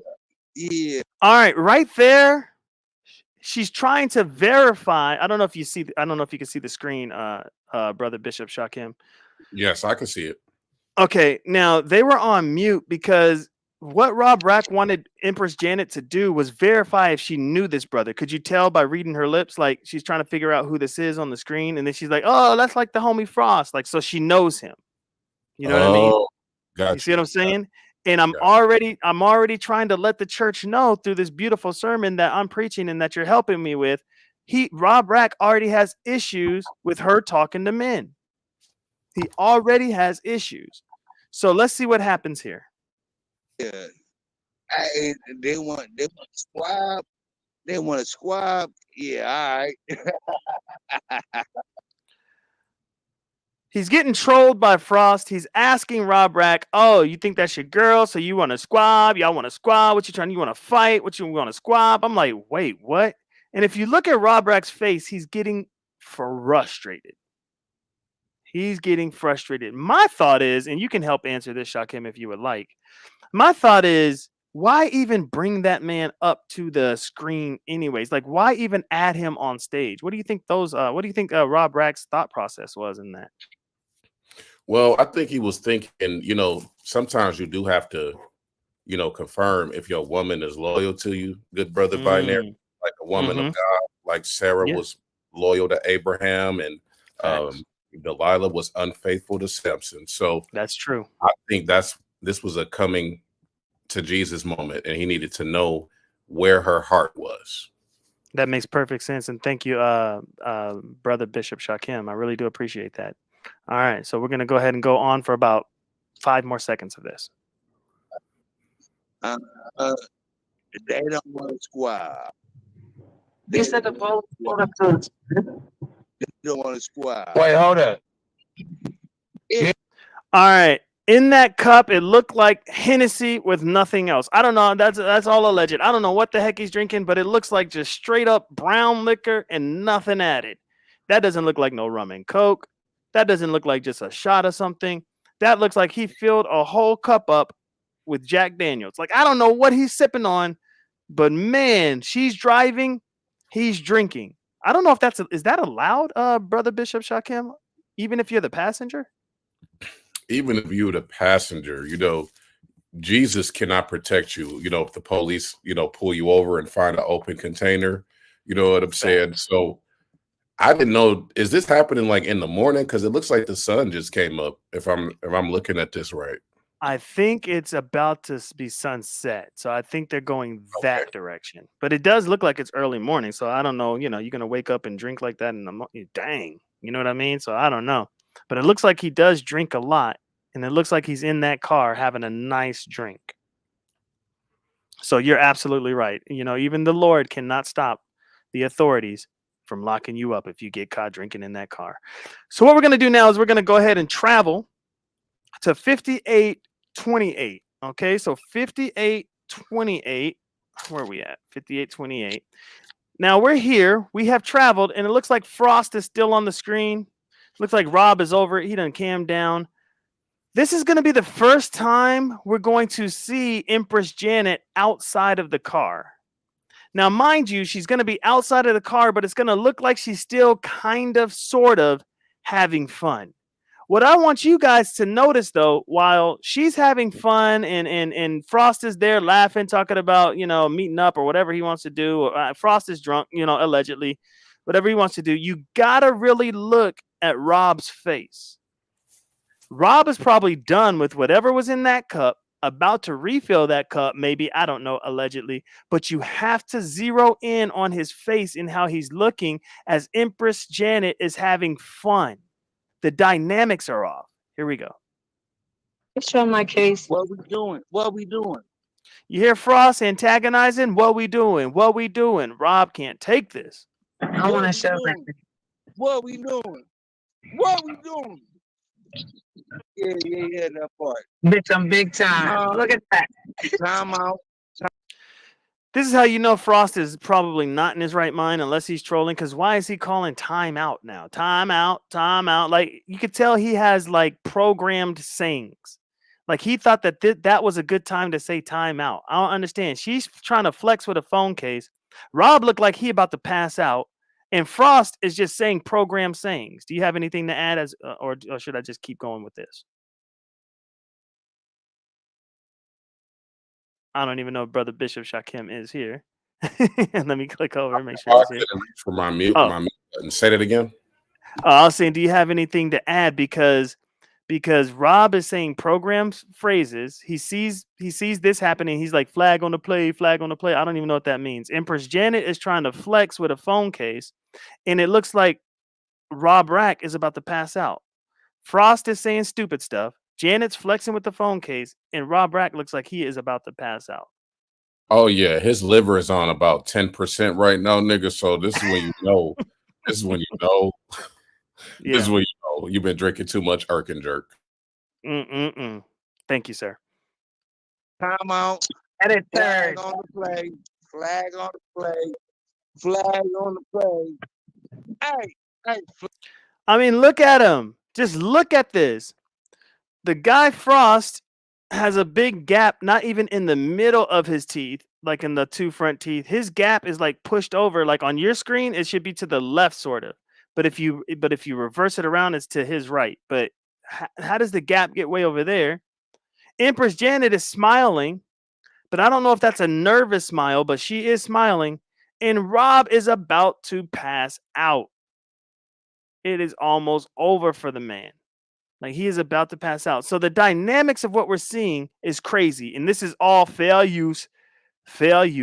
yeah. All right, right there, she's trying to verify. I don't know if you see. I don't know if you can see the screen, brother Bishop Shakim. Yes, I can see it. Okay, now they were on mute because what Rob Rack wanted Empress Janet to do was verify if she knew this brother. Could you tell by reading her lips? Like she's trying to figure out who this is on the screen, and then she's like, "Oh, that's like the homie Frost." Like, so she knows him. You know what I mean? Oh, You see what I'm saying? And I'm Gotcha. already trying to let the church know through this beautiful sermon that I'm preaching and that you're helping me with. Rob Rack already has issues with her talking to men. He already has issues. So let's see what happens here. Yeah. They want to squab. They want to squab. Yeah, all right. He's getting trolled by Frost. He's asking Rob Rack, "Oh, you think that's your girl? So you want to squab? Y'all want to squab? What you trying? You want to fight? What you want to squab?" I'm like, "Wait, what?" And if you look at Rob Rack's face, he's getting frustrated. He's getting frustrated. My thought is, and you can help answer this, Shakim, if you would like. My thought is, why even bring that man up to the screen anyways? Like, why even add him on stage? What do you think Rob Rack's thought process was in that? Well, I think he was thinking, sometimes you do have to, confirm if your woman is loyal to you, good brother binary, like a woman of God, like Sarah Yeah. was loyal to Abraham and Facts. Delilah was unfaithful to Samson. So That's true. I think this was a coming to Jesus moment, and he needed to know where her heart was. That makes perfect sense. And thank you, brother Bishop Shakim. I really do appreciate that. All right. So we're going to go ahead and go on for about 5 more seconds of this. They don't want to squab. You said the both. They don't want to squab. Wait, hold up. All right. In that cup, it looked like Hennessy with nothing else. I don't know. That's all alleged. I don't know what the heck he's drinking, but it looks like just straight up brown liquor and nothing added. That doesn't look like no rum and coke. That doesn't look like just a shot of something. That looks like he filled a whole cup up with Jack Daniels. Like, I don't know what he's sipping on, but man, she's driving, he's drinking. I don't know if is that allowed, brother Bishop Shakim, even if you're the passenger? Even if you're the passenger, Jesus cannot protect you, if the police, pull you over and find an open container, you know what I'm saying? So I didn't know, is this happening like in the morning? Because it looks like the sun just came up, if I'm looking at this right. I think it's about to be sunset. So I think they're going that direction. But it does look like it's early morning. So I don't know, you're going to wake up and drink like that in the morning. Dang. You know what I mean? So I don't know. But it looks like he does drink a lot. And it looks like he's in that car having a nice drink. So you're absolutely right. Even the Lord cannot stop the authorities from locking you up if you get caught drinking in that car. So what we're going to do now is we're going to go ahead and travel to 58:28. Okay, so 58:28. Where are we at? 58:28. Now we're here. We have traveled, and it looks like Frost is still on the screen. Looks like Rob is over it. He done calmed down. This is going to be the first time we're going to see Empress Janet outside of the car. Now, mind you, she's going to be outside of the car, but it's going to look like she's still kind of, sort of having fun. What I want you guys to notice, though, while she's having fun and Frost is there laughing, talking about, meeting up or whatever he wants to do. Frost is drunk, allegedly, whatever he wants to do. You got to really look at Rob's face. Rob is probably done with whatever was in that cup, about to refill that cup, maybe, I don't know, allegedly, but you have to zero in on his face and how he's looking as Empress Janet is having fun. The dynamics are off. Here we go. Show my case. What we doing? What we doing? You hear Frost antagonizing? What we doing? What we doing? Rob can't take this. I want to show doing? that. What we doing? What we doing? Yeah, that part. Bitch, I'm big time. Look at that. Time out. This is how you know Frost is probably not in his right mind unless he's trolling, because why is he calling time out now? Time out, time out. Like, you could tell he has like programmed sayings. Like, he thought that that was a good time to say time out. I don't understand. She's trying to flex with a phone case. Rob looked like he about to pass out. And Frost is just saying programmed sayings. Do you have anything to add, or should I just keep going with this? I don't even know if Brother Bishop Shakim is here. Let me click over and make sure I he's here. couldn't reach for my mute, Oh. my mute button. Say that again. I was saying, do you have anything to add? Because Rob is saying programs phrases. He sees this happening. He's like, flag on the play, flag on the play. I don't even know what that means. Empress Janet is trying to flex with a phone case, and it looks like Rob Rack is about to pass out. Frost is saying stupid stuff. Janet's flexing with the phone case, and Rob Rack looks like he is about to pass out. Oh yeah, his liver is on about 10% right now, nigga. So this is when you know. This is when you know. Yeah. This is when you know you've been drinking too much Irk and Jerk. Thank you, sir. Time out. Edit Flag third. on the play. Flag on the play. Flag on the play. Hey. I mean, look at him. Just look at this. The guy Frost has a big gap, not even in the middle of his teeth, like in the two front teeth. His gap is like pushed over. Like on your screen, it should be to the left, sort of. But if you reverse it around, it's to his right. But how does the gap get way over there? Empress Janet is smiling, but I don't know if that's a nervous smile, but she is smiling. And Rob is about to pass out. It is almost over for the man. Like, he is about to pass out. So the dynamics of what we're seeing is crazy. And this is all fair use. Flag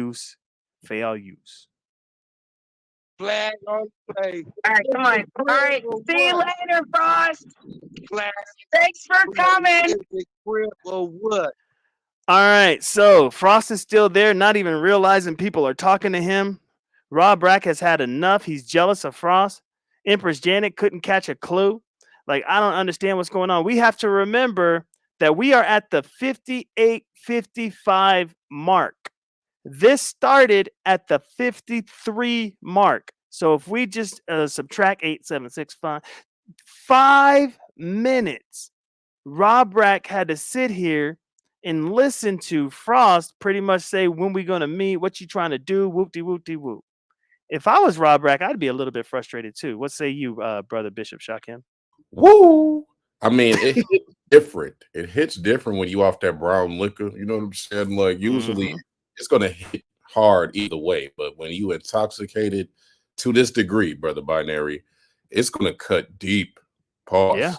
on the play. All right, come on. All right, see you later, Frost. Flag. Thanks for coming. Or what? All right. So Frost is still there, not even realizing people are talking to him. Rob Rack has had enough. He's jealous of Frost. Empress Janet couldn't catch a clue. Like, I don't understand what's going on. We have to remember that we are at the 58-55 mark. This started at the 53 mark. So if we just subtract 8, 7, 6, 5, 5 minutes, Rob Rack had to sit here and listen to Frost pretty much say, when we going to meet, what you trying to do, whoop-de-whoop-de-whoop. If I was Rob Rack, I'd be a little bit frustrated too. What say you, Brother Bishop Shakim? Woo! I mean, it hits different. It hits different when you off that brown liquor. You know what I'm saying? Like, usually it's gonna hit hard either way, but when you intoxicated to this degree, Brother Binary, it's gonna cut deep. Pause. Yeah.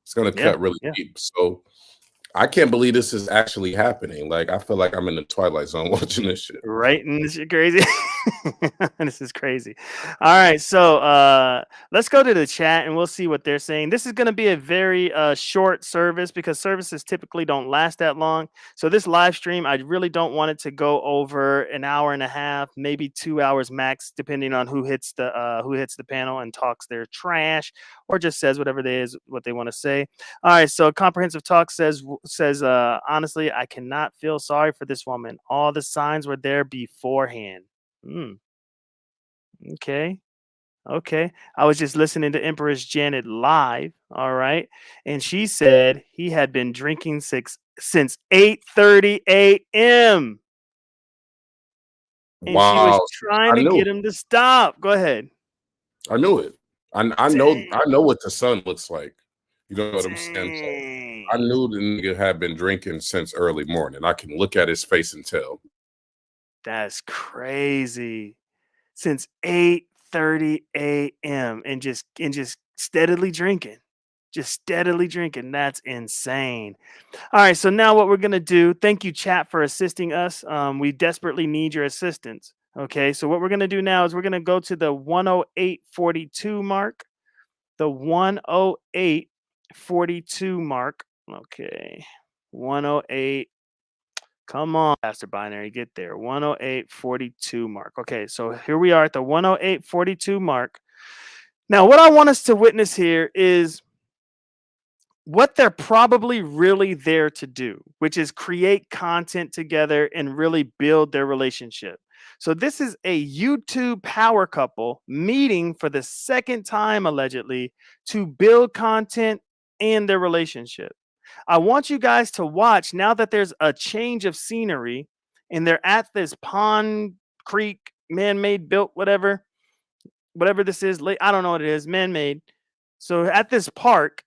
It's gonna cut really deep. So I can't believe this is actually happening. Like, I feel like I'm in the Twilight Zone watching this shit. Right, and this is crazy. This is crazy. All right, so let's go to the chat and we'll see what they're saying. This is going to be a very short service because services typically don't last that long. So this live stream, I really don't want it to go over an hour and a half, maybe 2 hours max, depending on who hits the panel and talks their trash or just says whatever what they want to say. All right, so Comprehensive Talk says honestly, I cannot feel sorry for this woman. All the signs were there beforehand. Okay. Okay. I was just listening to Empress Janet live. All right. And she said he had been drinking since 8:30 a.m. And she was Wow. trying I to knew. get him to stop. Go ahead. I knew it. I know Dang. I know what the sun looks like. You know what I'm saying? So I Dang. knew the nigga had been drinking since early morning. I can look at his face and tell. That's crazy. Since 8:30 a.m. and just steadily drinking. Just steadily drinking. That's insane. All right, so now what we're gonna do, thank you, chat, for assisting us. We desperately need your assistance. Okay, so what we're gonna do now is we're gonna go to the 108.42 mark, the 108.42 mark. Okay, 108. Come on, Pastor Binary, get there. 108.42 mark. Okay, so here we are at the 108.42 mark. Now, what I want us to witness here is what they're probably really there to do, which is create content together and really build their relationship. So, this is a YouTube power couple meeting for the second time, allegedly, to build content and their relationship. I want you guys to watch now that there's a change of scenery and they're at this pond, creek, man made, built, whatever this is. I don't know what it is, man made. So, at this park,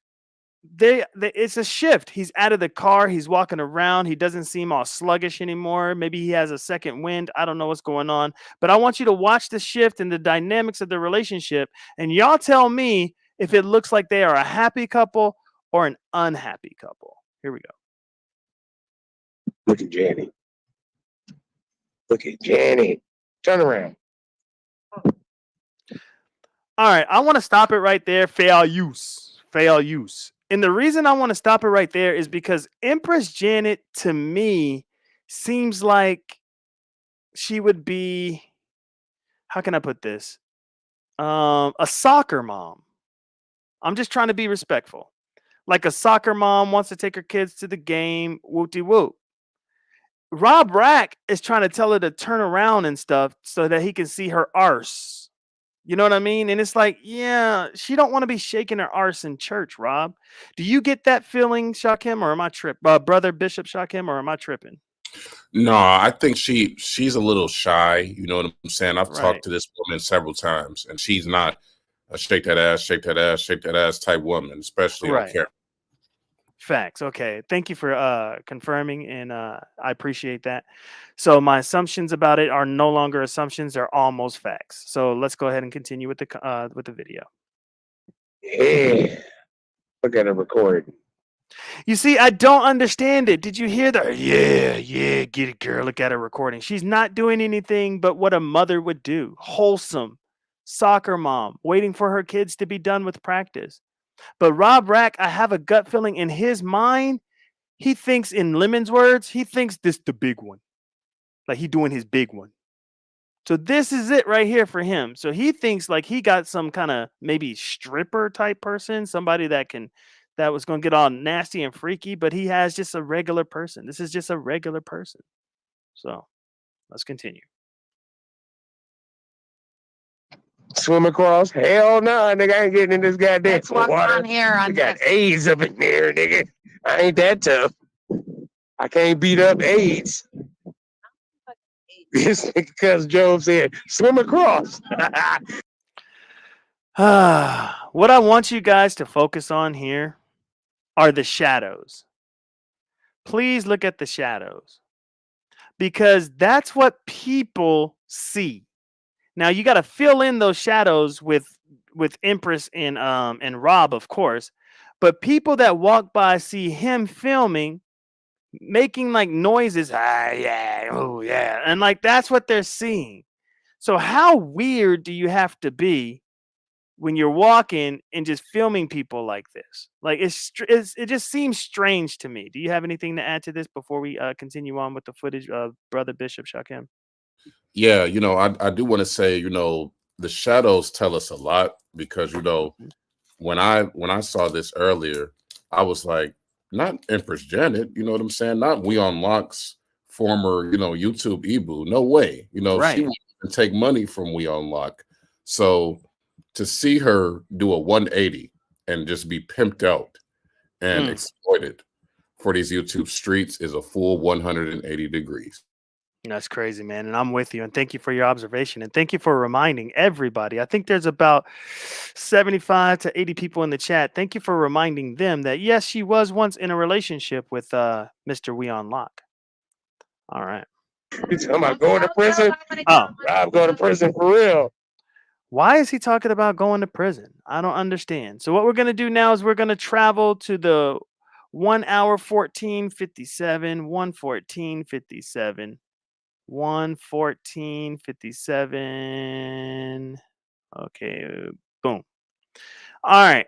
they it's a shift. He's out of the car, he's walking around, he doesn't seem all sluggish anymore. Maybe he has a second wind. I don't know what's going on, but I want you to watch the shift and the dynamics of the relationship, and y'all tell me if it looks like they are a happy couple or an unhappy couple. Here we go. Look at Janet. Look at Janet. Turn around. All right, I want to stop it right there. Fair use. Fair use. And the reason I want to stop it right there is because Empress Janet, to me, seems like she would be, how can I put this? A soccer mom. I'm just trying to be respectful. Like a soccer mom wants to take her kids to the game, whoop-de whoop. Rob Rack is trying to tell her to turn around and stuff so that he can see her arse. You know what I mean? And it's like, yeah, she don't want to be shaking her arse in church, Rob. Do you get that feeling, Shakim, or am I tripping? Brother Bishop Shakim, or am I tripping? No, I think she's a little shy. You know what I'm saying? I've Right. talked to this woman several times, and she's not a shake that ass, shake that ass, shake that ass type woman, especially on Right. camera. Facts. Okay. Thank you for confirming, and I appreciate that. So my assumptions about it are no longer assumptions; they're almost facts. So let's go ahead and continue with the video. Yeah. Look at her recording. You see, I don't understand it. Did you hear that? Yeah, get it, girl. Look at her recording. She's not doing anything but what a mother would do. Wholesome, soccer mom, waiting for her kids to be done with practice. But Rob Rack, I have a gut feeling in his mind, he thinks, in Lemon's words, he thinks this the big one. Like he doing his big one. So this is it right here for him. So he thinks like he got some kind of maybe stripper type person, somebody that was going to get all nasty and freaky, but he has just a regular person. This is just a regular person. So let's continue. Swim across? Hell no, nigga. I ain't getting in this goddamn That's what's water. on here We on got this. AIDS up in there, nigga. I ain't that tough. I can't beat up AIDS. This nigga, cuz Job said, swim across. What I want you guys to focus on here are the shadows. Please look at the shadows because that's what people see. Now you got to fill in those shadows with Empress and Rob, of course. But people that walk by see him filming, making like noises, yeah, oh yeah, and like that's what they're seeing. So how weird do you have to be when you're walking and just filming people like this? Like it just seems strange to me. Do you have anything to add to this before we continue on with the footage of Brother Bishop Shakim? Yeah, I do want to say, the shadows tell us a lot because, Mhm. when I saw this earlier, I was like, not Empress Janet, you know what I'm saying? Not We Unlock's former, YouTube Ebu. No way. She Right. wouldn't even take money from We Unlock. So to see her do a 180 and just be pimped out and exploited for these YouTube streets is a full 180 degrees. That's crazy, man. And I'm with you. And thank you for your observation. And thank you for reminding everybody. I think there's about 75 to 80 people in the chat. Thank you for reminding them that, yes, she was once in a relationship with Mr. We Unlock. All right. You talking about going to prison? Oh, I'm going to prison for real. why is he talking about going to prison? I don't understand. So what we're going to do now is we're going to travel to the 1 hour 14:57, 1:14:57. 1:14:57. Okay, boom. All right.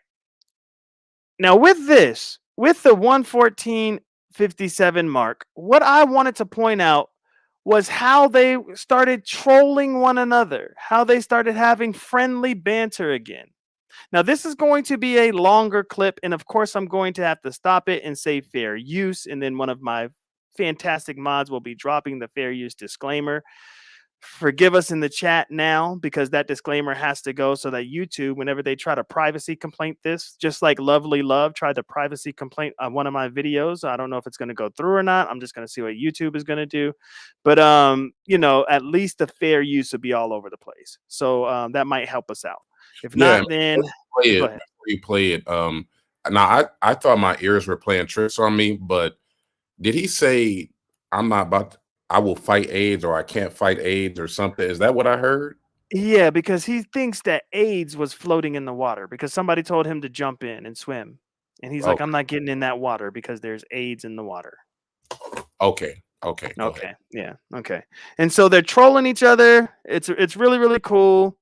Now with this, with the 1:14:57 mark, what I wanted to point out was how they started trolling one another, how they started having friendly banter again. Now, this is going to be a longer clip, and of course, I'm going to have to stop it and say fair use, and then one of my fantastic mods will be dropping the fair use disclaimer. Forgive us in the chat now because that disclaimer has to go so that YouTube, whenever they try to privacy complaint this, just like Lovely Love tried to privacy complaint on one of my videos. I don't know if it's going to go through or not. I'm just going to see what YouTube is going to do. But at least the fair use will be all over the place. So that might help us out. If Yeah, not, then play go it ahead. before you play it. Now I thought my ears were playing tricks on me, but did he say I'm not about I will fight AIDS or I can't fight AIDS or something? Is that what I heard? Yeah, because he thinks that AIDS was floating in the water because somebody told him to jump in and swim. And he's like, Okay, I'm not getting in that water because there's AIDS in the water. okay, go ahead. Okay. Yeah. Okay. And so they're trolling each other. It's really, really cool.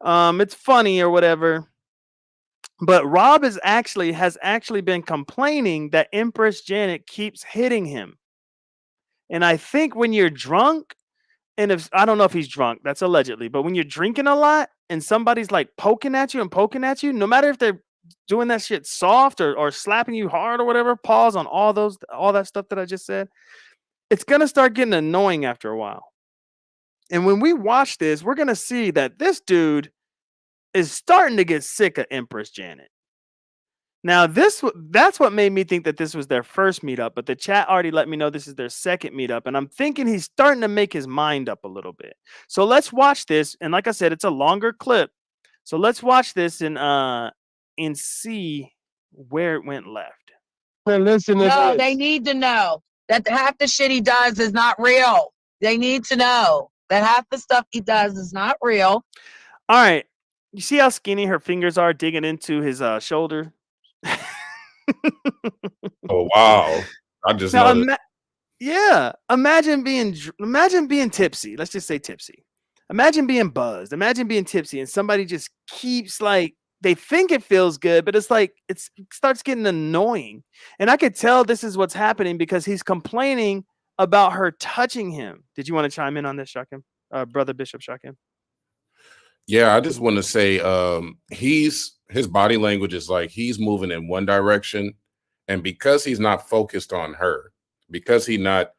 It's funny or whatever. But Rob has actually been complaining that Empress Janet keeps hitting him. And I think when you're drunk, and if I don't know if he's drunk, that's allegedly, but when you're drinking a lot and somebody's like poking at you, no matter if they're doing that shit soft or slapping you hard or whatever, pause on all that stuff that I just said, it's gonna start getting annoying after a while. And when we watch this, we're gonna see that this dude is starting to get sick of Empress Janet. Now, that's what made me think that this was their first meetup, but the chat already let me know this is their second meetup, and I'm thinking he's starting to make his mind up a little bit. So let's watch this, and like I said, it's a longer clip. So let's watch this and see where it went left. Listen to No, this. they need to know that half the shit he does is not real. They need to know that half the stuff he does is not real. All right. You see how skinny her fingers are digging into his shoulder? Oh wow. I just Now, noticed. yeah, imagine being tipsy. Let's just say tipsy. Imagine being buzzed. Imagine being tipsy, and somebody just keeps like they think it feels good, but it's like it starts getting annoying. And I could tell this is what's happening because he's complaining about her touching him. Did you want to chime in on this, Shakim? Brother Bishop Shakim? Yeah, I just want to say his body language is like he's moving in one direction, and because he's not focused on her, because he's not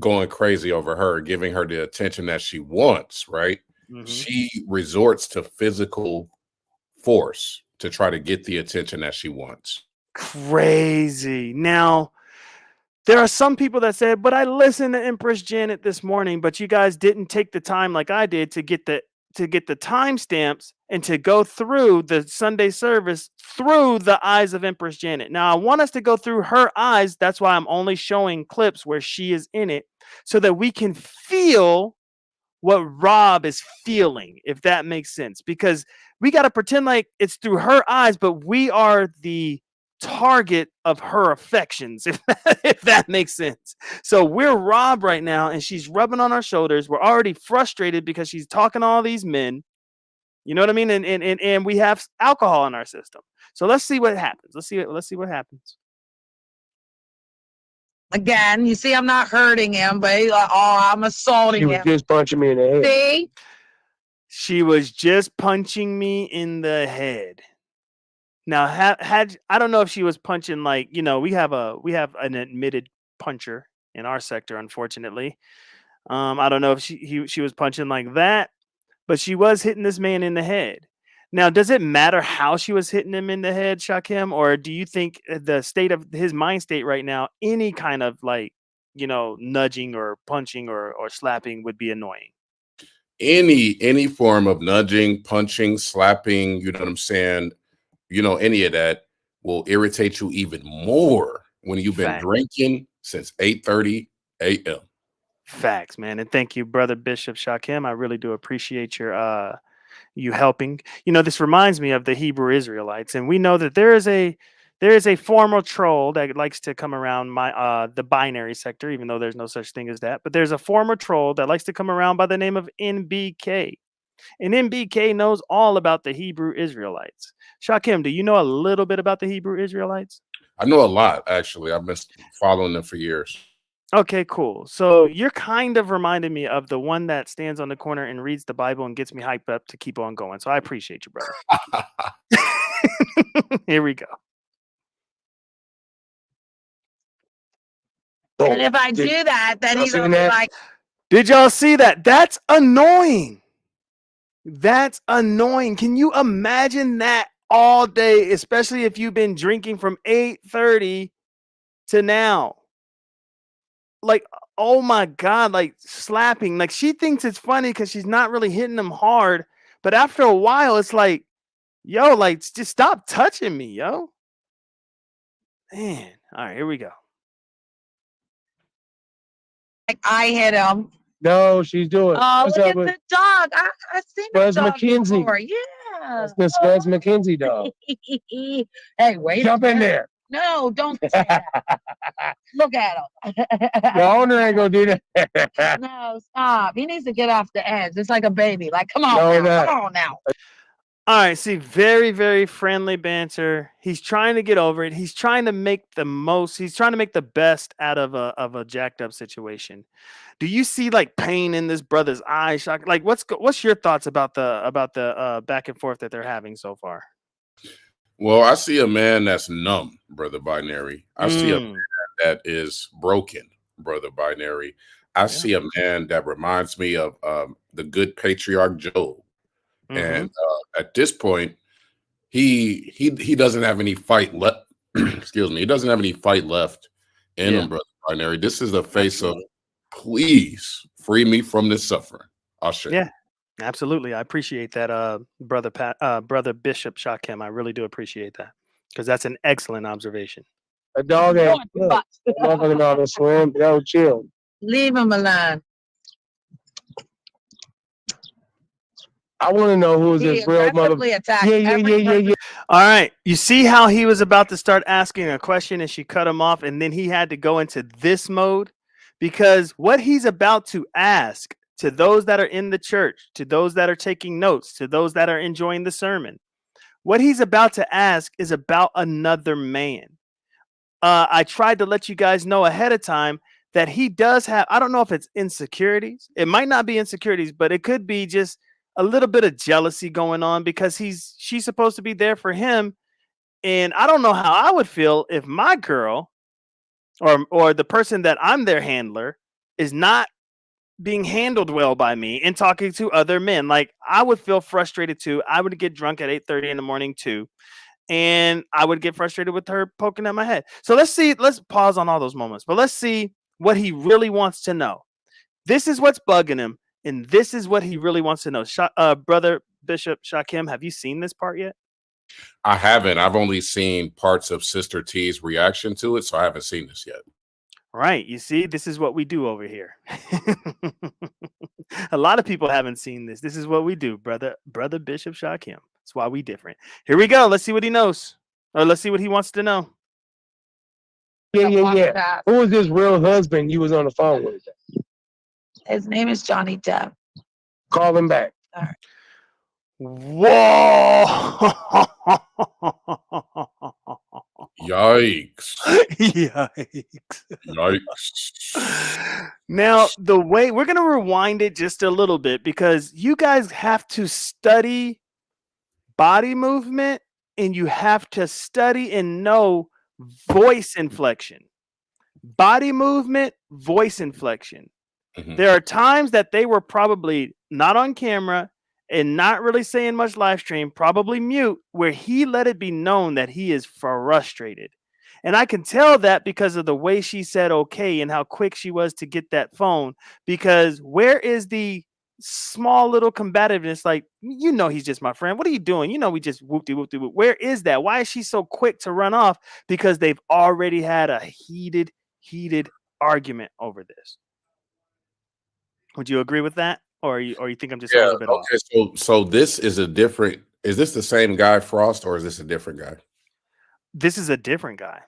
going crazy over her, giving her the attention that she wants, right? Mm-hmm. She resorts to physical force to try to get the attention that she wants. Crazy. Now, there are some people that said, but I listened to Empress Janet this morning, but you guys didn't take the time like I did to get the timestamps and to go through the Sunday service through the eyes of Empress Janet. Now, I want us to go through her eyes. That's why I'm only showing clips where she is in it so that we can feel what Rob is feeling, if that makes sense. Because we got to pretend like it's through her eyes, but we are the target of her affections, if that makes sense. So we're Rob right now, and she's rubbing on our shoulders. We're already frustrated because she's talking to all these men. You know what I mean? And we have alcohol in our system. So let's see what happens. Let's see what happens. Again, you see, I'm not hurting him, but he's like, oh, I'm assaulting He was him. just punching me in the head. See? She was just punching me in the head. Now, had I don't know if she was punching like, we have an admitted puncher in our sector, unfortunately. I don't know if she was punching like that, but she was hitting this man in the head. Now, does it matter how she was hitting him in the head, Shakim, or do you think the state of his mind state right now, any kind of like, nudging or punching or slapping would be annoying? Any form of nudging, punching, slapping, you know what I'm saying? Any of that will irritate you even more when you've been Fact. drinking since 8:30 a.m. Facts, man. And thank you, brother Bishop Shakim. I really do appreciate your you helping. This reminds me of the Hebrew Israelites, and we know that there is a former troll that likes to come around the binary sector, even though there's no such thing as that. But there's a former troll that likes to come around by the name of NBK. And NBK knows all about the Hebrew Israelites. Shakim, do you know a little bit about the Hebrew Israelites? I know a lot, actually. I've been following them for years. Okay, cool. So you're kind of reminding me of the one that stands on the corner and reads the Bible and gets me hyped up to keep on going. So I appreciate you, brother. Here we go. And if I do that, then Y'all he's seen gonna be that? like, Did y'all see that? That's annoying. That's annoying. Can you imagine that all day, especially if you've been drinking from 8:30 to now? Like, oh my God, like slapping. Like she thinks it's funny because she's not really hitting them hard. But after a while, it's like, yo, like just stop touching me, yo. Man. All right, here we go. I hit him. No, she's doing. Oh, What's look up at with the dog. I've seen Buzz the dog McKenzie? before. Yeah. That's Miss Buzz McKenzie dog. Hey, wait. Jump in there. No, don't say that. Look at him. The owner ain't gonna do that. No, stop. He needs to get off the edge. It's like a baby. Like, come on No, now. that- Come on now. All right, see, very, very friendly banter. He's trying to get over it. He's trying to make the most. He's trying to make the best out of a jacked up situation. Do you see like pain in this brother's eyes? Like, what's your thoughts about the back and forth that they're having so far? Well, I see a man that's numb, brother Binary. I see a Mm, man that is broken, brother Binary. I Yeah. see a man that reminds me of the good patriarch Job. mhm. And at this point, he doesn't have any fight left. Excuse me. He doesn't have any fight left in Yeah. him, brother Binary. This is the face Absolutely. of, please free me from this suffering. I'll show Yeah, absolutely. I appreciate that, brother Bishop Shakim. I really do appreciate that because that's an excellent observation. A dog ain't. Doing Look, that motherfucker know how to swim. Yo, chill. Leave him alone. I want to know who is He this real mother. aggressively attacked Yeah, yeah, every yeah, yeah, yeah. All right. You see how he was about to start asking a question and she cut him off, and then he had to go into this mode because what he's about to ask to those that are in the church, to those that are taking notes, to those that are enjoying the sermon, what he's about to ask is about another man. I tried to let you guys know ahead of time that he does have, I don't know if it's insecurities. It might not be insecurities, but it could be just a little bit of jealousy going on because she's supposed to be there for him. And I don't know how I would feel if my girl or the person that I'm their handler is not being handled well by me and talking to other men. Like I would feel frustrated too. I would get drunk at 8:30 in the morning too. And I would get frustrated with her poking at my head. So let's pause on all those moments, but let's see what he really wants to know. This is what's bugging him, and this is what he really wants to know. Brother Bishop Shakim, have you seen this part yet? I haven't. I've only seen parts of Sister T's reaction to it, so I haven't seen this yet. Right. You see, this is what we do over here. A lot of people haven't seen this. This is what we do, brother Bishop Shakim. That's why we different. Here we go. Let's see what he knows. Or let's see what he wants to know. Yeah, yeah, yeah. Who is this real husband you was on the phone with? His name is Johnny Depp. Call him back. Whoa! Yikes. Yikes. Yikes. Now, the way we're going to rewind it just a little bit because you guys have to study body movement and you have to study and know voice inflection. Body movement, voice inflection. Mhm. There are times that they were probably not on camera and not really saying much live stream, probably mute, where he let it be known that he is frustrated. And I can tell that because of the way she said okay and how quick she was to get that phone. Because where is the small little combativeness? Like, he's just my friend. What are you doing? We just whoop-de whoop-de whoop. Where is that? Why is she so quick to run off? Because they've already had a heated argument over this. Would you agree with that? Or you think I'm just a Yeah. little bit off? Okay. So this is a different. Is this the same guy, Frost, or is this a different guy? This is a different guy.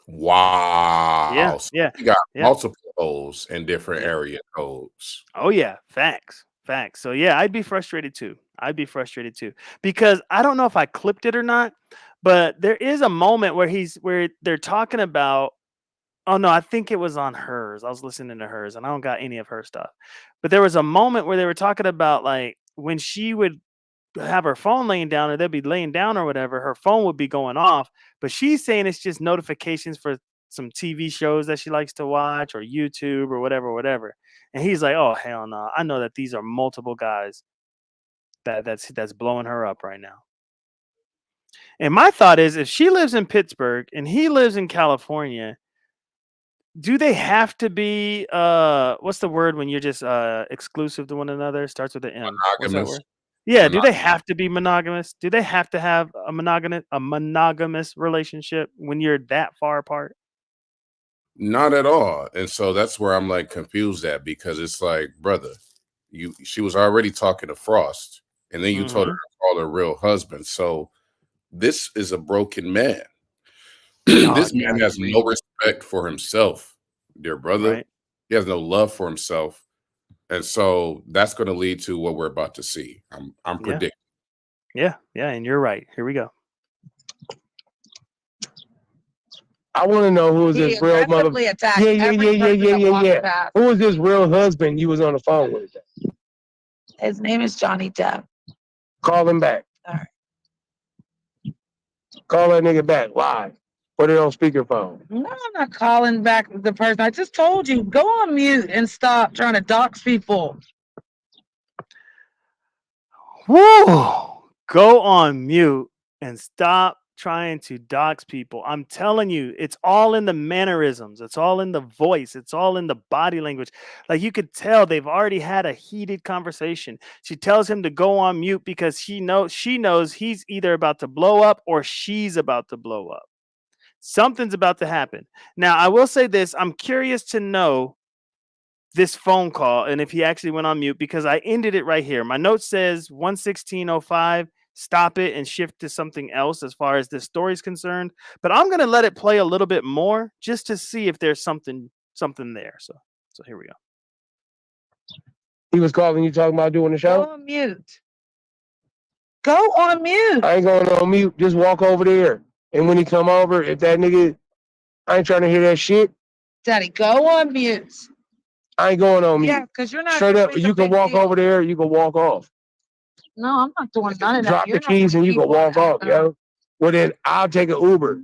Wow. So Yeah. we got multiple holes in different area codes. Oh yeah, facts. So yeah, I'd be frustrated too. Because I don't know if I clipped it or not, but there is a moment where they're talking about. Oh no, I think it was on hers. I was listening to hers, and I don't got any of her stuff. But there was a moment where they were talking about like when she would have her phone laying down, or they'd be laying down or whatever, her phone would be going off. But she's saying it's just notifications for some TV shows that she likes to watch or YouTube or whatever. And he's like, "Oh hell no! I know that these are multiple guys that's blowing her up right now." And my thought is, if she lives in Pittsburgh and he lives in California, do they have to be what's the word when you're just exclusive to one another? Starts with an M. What's that Monogamous. word? Yeah, do they Monogamous. have to be monogamous? Do they have to have a monogamous relationship when you're that far apart? Not at all. And so that's where I'm like confused at, because it's like, brother, she was already talking to Frost, and then you told her Mhm. to call her real husband. So this is a broken man. Oh, This yeah, man has no respect for himself, dear brother. right. He has no love for himself. And so that's going to lead to what we're about to see. I'm Yeah. predicting. Yeah, and you're right. Here we go. I want to know who is this He real mother. aggressively attacked Yeah. every person that walked past. Who is this real husband you was on the phone with? His name is Johnny Depp. Call him back. All right. Call that nigga back live. Put it on speakerphone. No, I'm not calling back the person. I just told you, go on mute and stop trying to dox people. Woo! Go on mute and stop trying to dox people. I'm telling you, it's all in the mannerisms. It's all in the voice. It's all in the body language. Like you could tell they've already had a heated conversation. She tells him to go on mute because she knows he's either about to blow up or she's about to blow up. Something's about to happen. Now, I will say this. I'm curious to know this phone call and if he actually went on mute, because I ended it right here. My note says 116:05. Stop it and shift to something else as far as this story is concerned. But I'm gonna let it play a little bit more just to see if there's something there. So here we go. He was calling you talking about doing the Go show? on mute. Go on mute. I ain't going on mute. Just walk over there. And when he come over, if that nigga, I ain't trying to hear that shit. Daddy, go on mute. I ain't going on mute. Yeah, because you're not. Straight up, you can walk over there, you can walk off. No, I'm not doing none of that. Drop the keys and you can walk off, yo. Well, then I'll take an Uber.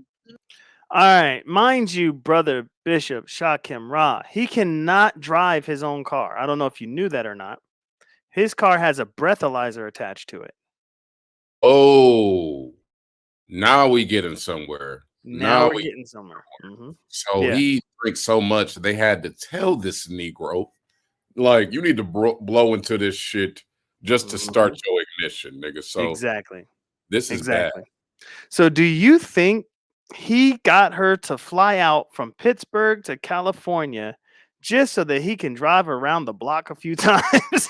All right, mind you, brother Bishop Shakim Ra, he cannot drive his own car. I don't know if you knew that or not. His car has a breathalyzer attached to it. Oh, now we getting somewhere. Now we're getting somewhere. Mm-hmm. So he drinks so much, they had to tell this Negro, like, you need to blow into this shit just to start your ignition, nigga. So exactly. This is bad. So do you think he got her to fly out from Pittsburgh to California just so that he can drive around the block a few times?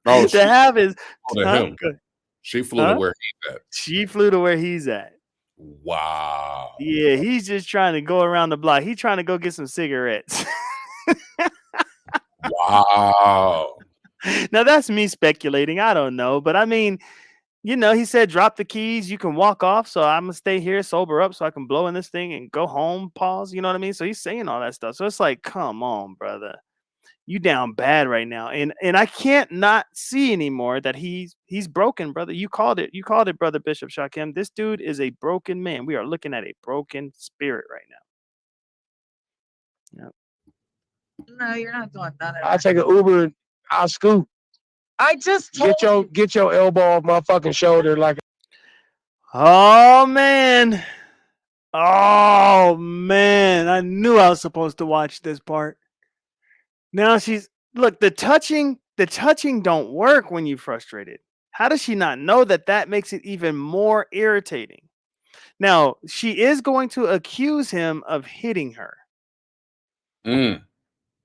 Oh, to have his She flew to where he's at. She flew to where he's at. Wow. Yeah, he's just trying to go around the block. He's trying to go get some cigarettes. Wow. Now that's me speculating. I don't know, but I mean, he said drop the keys, you can walk off. So I'm gonna stay here, sober up, so I can blow in this thing and go home. Pause. You know what I mean? So he's saying all that stuff. So it's like, come on, brother, you down bad right now, and I can't not see anymore that he's broken, brother. You called it, brother Bishop Shakim. This dude is a broken man. We are looking at a broken spirit right now. Yep. No, you're not doing none of that. I'll take an Uber I'll scoop. I just told Get your elbow off my fucking shoulder like. Oh man. Oh man. I knew I was supposed to watch this part. Now she's look, the touching don't work when you're frustrated. How does she not know that that makes it even more irritating? Now, she is going to accuse him of hitting her. Mm.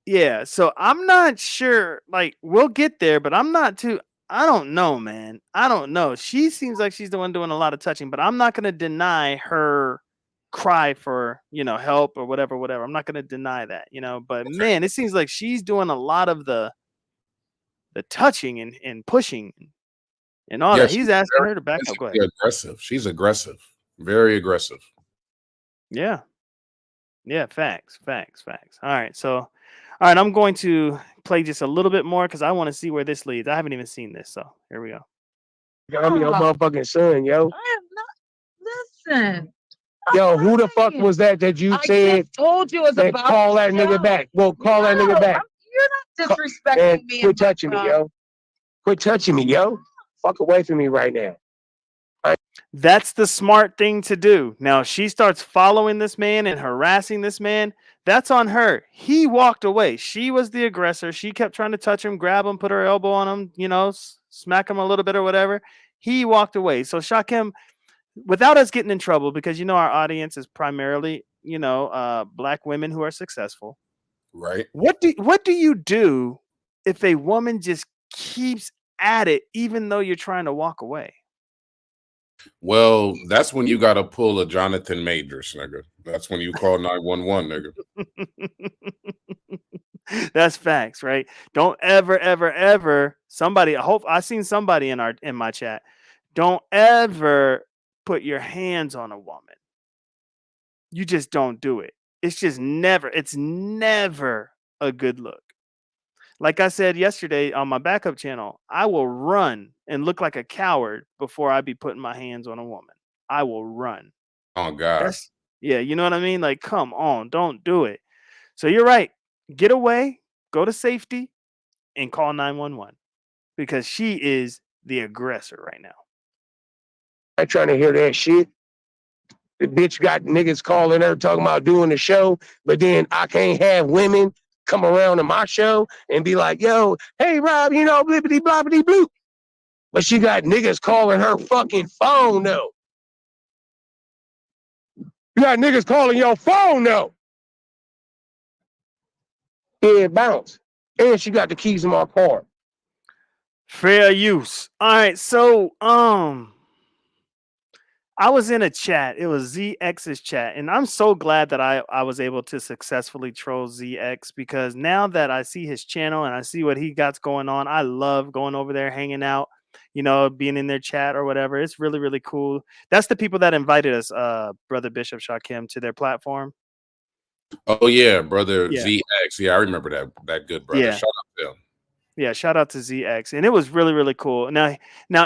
Yeah, so I'm not sure. Like, we'll get there, but I'm not too. I don't know, man. I don't know. She seems like she's the one doing a lot of touching, but I'm not going to deny her cry for help or whatever, whatever. I'm not going to deny that, But man, it seems like she's doing a lot of the touching and pushing and all Yeah, that. she's He's asking very her to back up. Go ahead. physically aggressive. She's aggressive, very aggressive. Yeah. Yeah, facts, facts, facts. All right, so, all right, I'm going to play just a little bit more because I want to see where this leads. I haven't even seen this, so here we go. I'm your motherfucking son, yo. I am not. Listen. Yo, who the fuck was that you I said just told you it was that about call the that nigga show. back? Well, call that nigga back. You're not disrespecting And me. quit touching me, yo. Quit touching me, yo. Fuck away from me right now. That's the smart thing to do. Now, if she starts following this man and harassing this man, that's on her. He walked away. She was the aggressor. She kept trying to touch him, grab him, put her elbow on him, smack him a little bit or whatever. He walked away. So Shakim, without us getting in trouble, because our audience is primarily black women who are successful. Right. What do you do if a woman just keeps at it even though you're trying to walk away? Well, that's when you got to pull a Jonathan Majors, nigga. That's when you call 911, nigga. That's facts, right? Don't ever, ever, ever. Somebody, I hope I seen somebody in my chat. Don't ever put your hands on a woman. You just don't do it. It's never a good look. Like I said yesterday on my backup channel, I will run and look like a coward before I be putting my hands on a woman. I will run. Oh God. Yeah, you know what I mean? Like, come on, don't do it. So you're right. Get away, go to safety, and call 911 because she is the aggressor right now. I ain't trying to hear that shit. The bitch got niggas calling her talking about doing the show, but then I can't have women come around to my show and be like, yo, hey Rob, blippity bloppity bloop. But she got niggas calling her fucking phone though. You got niggas calling your phone though. Yeah, bounce. And she got the keys to my car. Fair use. All right, so I was in a chat. It was ZX's chat, and I'm so glad that I was able to successfully troll ZX because now that I see his channel and I see what he got going on, I love going over there, hanging out, being in their chat or whatever. It's really, really cool. That's the people that invited us, Brother Bishop Shakim, to their platform. Oh yeah, brother Yeah. ZX. Yeah, I remember that good brother. Yeah. Shout out to him. Yeah, shout out to ZX. And it was really, really cool. Now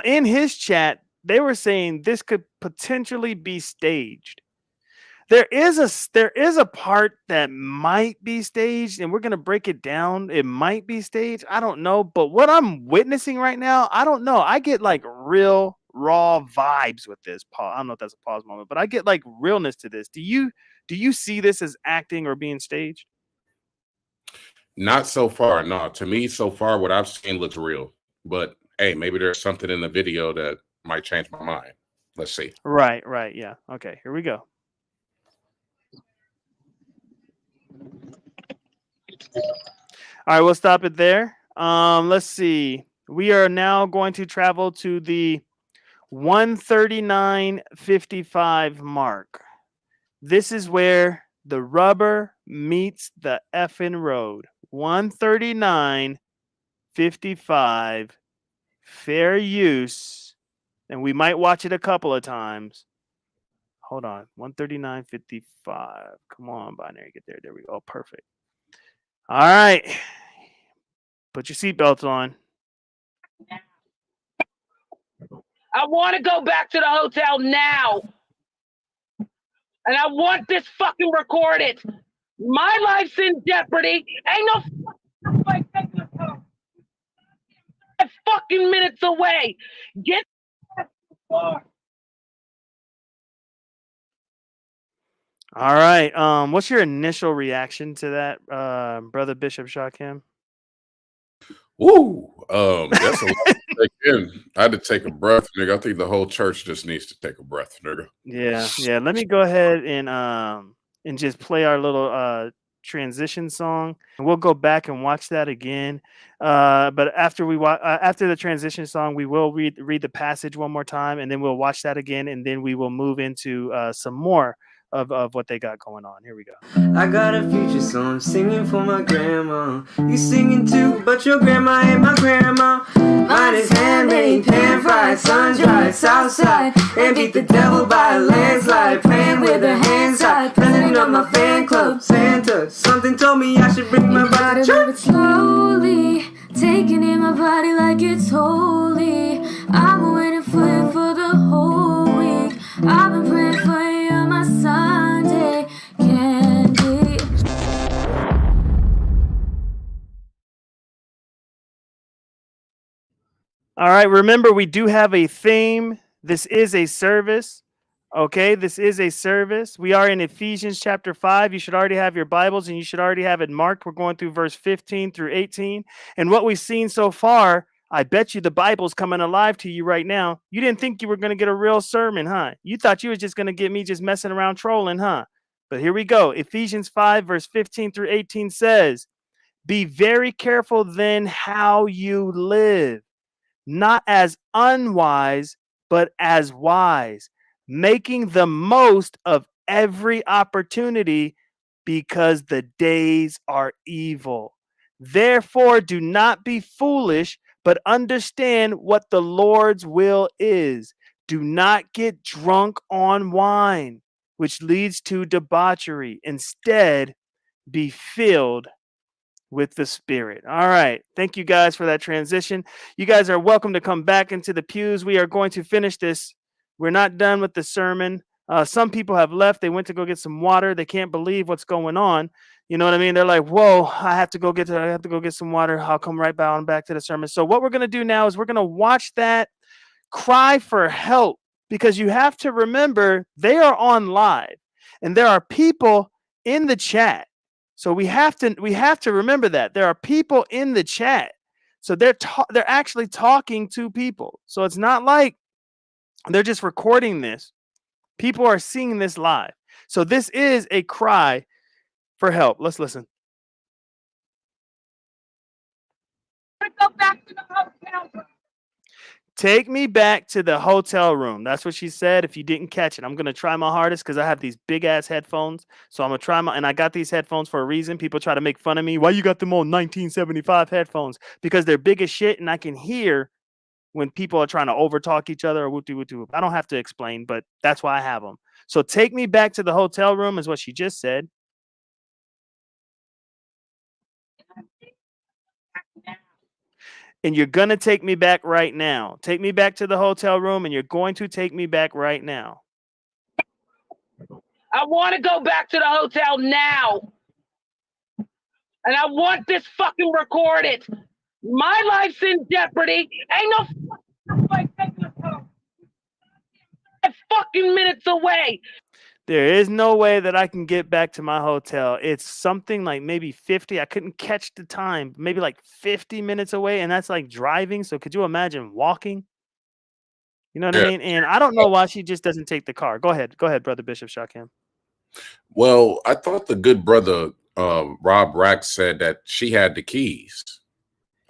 in his chat, they were saying this could potentially be staged. There is a part that might be staged, and we're gonna break it down. It might be staged. I don't know, but what I'm witnessing right now, I don't know. I get like real raw vibes with this. I don't know if that's a pause moment, but I get like realness to this. Do you see this as acting or being staged? Not so far. No, to me, so far, what I've seen looks real. But hey, maybe there's something in the video that might change my mind. Let's see. Right. Yeah. Okay, here we go. All right, we'll stop it there. Let's see. We are now going to travel to the 139.55 mark. This is where the rubber meets the effing road. 139.55. Fair use. And we might watch it a couple of times. Hold on. 139.55. Come on, binary. Get there. There we go. Perfect. All right. Put your seatbelts on. I want to go back to the hotel now. And I want this fucking recorded. My life's in jeopardy. Ain't no fucking way taking this home. fucking minutes away. Get All right. What's your initial reaction to that, Brother Bishop Shakim? Woo! That's a lot to take in. I had to take a breath, nigga. I think the whole church just needs to take a breath, nigga. Yeah. Let me go ahead and just play our little transition song, and we'll go back and watch that again. But after after the transition song, we will read the passage one more time, and then we'll watch that again, and then we will move into some more of what they got going on. Here we go. I got a future song singing for my grandma. You singing too, but your grandma ain't my grandma. Mine is handmade, pan fried, sun dried, south side, and beat the devil by a landslide. Praying with her hands tied, president of my fan club, Santa. Something told me I should bring my body to church. Slowly, taking in my body like it's holy. I've been waiting for you for the whole week. I've been praying for you, my Sunday candy. All right. Remember, we do have a theme. This is a service. Okay, this is a service. We are in Ephesians chapter 5. You should already have your Bibles and you should already have it marked. We're going through verse 15 through 18. And what we've seen so far, I bet you the Bible's coming alive to you right now. You didn't think you were going to get a real sermon, huh? You thought you was just going to get me just messing around trolling, huh? But here we go. Ephesians 5, verse 15 through 18 says, "Be very careful then how you live, not as unwise, but as wise, making the most of every opportunity because the days are evil. Therefore, do not be foolish, but understand what the Lord's will is. Do not get drunk on wine, which leads to debauchery. Instead, be filled with the Spirit." All right. Thank you guys for that transition. You guys are welcome to come back into the pews. We are going to finish this. We're not done with the sermon. Some people have left. They went to go get some water. They can't believe what's going on. You know what I mean? They're like, "Whoa, I have to go get some water. I'll come right back to the sermon." So what we're going to do now is we're going to watch that cry for help, because you have to remember they are on live and there are people in the chat. So we have to remember that there are people in the chat. So they're actually talking to people. So it's not like they're just recording this. People are seeing this live. So this is a cry for help. Let's listen. go back to the hotel. Take me back to the hotel room. That's what she said. If you didn't catch it, I'm going to try my hardest because I have these big ass headphones. So I'm going to try and I got these headphones for a reason. People try to make fun of me. Why you got them old 1975 headphones? Because they're big as shit and I can hear when people are trying to overtalk each other or whoop-de-whoop-de-whoop. I don't have to explain, but that's why I have them. So take me back to the hotel room is what she just said. And you're going to take me back right now. Take me back to the hotel room and you're going to take me back right now. I want to go back to the hotel now. And I want this fucking recorded. My life's in jeopardy. Ain't no fucking minutes away. There is no way that I can get back to my hotel. It's something like maybe 50. I couldn't catch the time. Maybe like 50 minutes away. And that's like driving. So could you imagine walking? You know what I mean? And I don't know why she just doesn't take the car. Go ahead, Brother Bishop Shakim. Well, I thought the good brother Rob Rack said that she had the keys.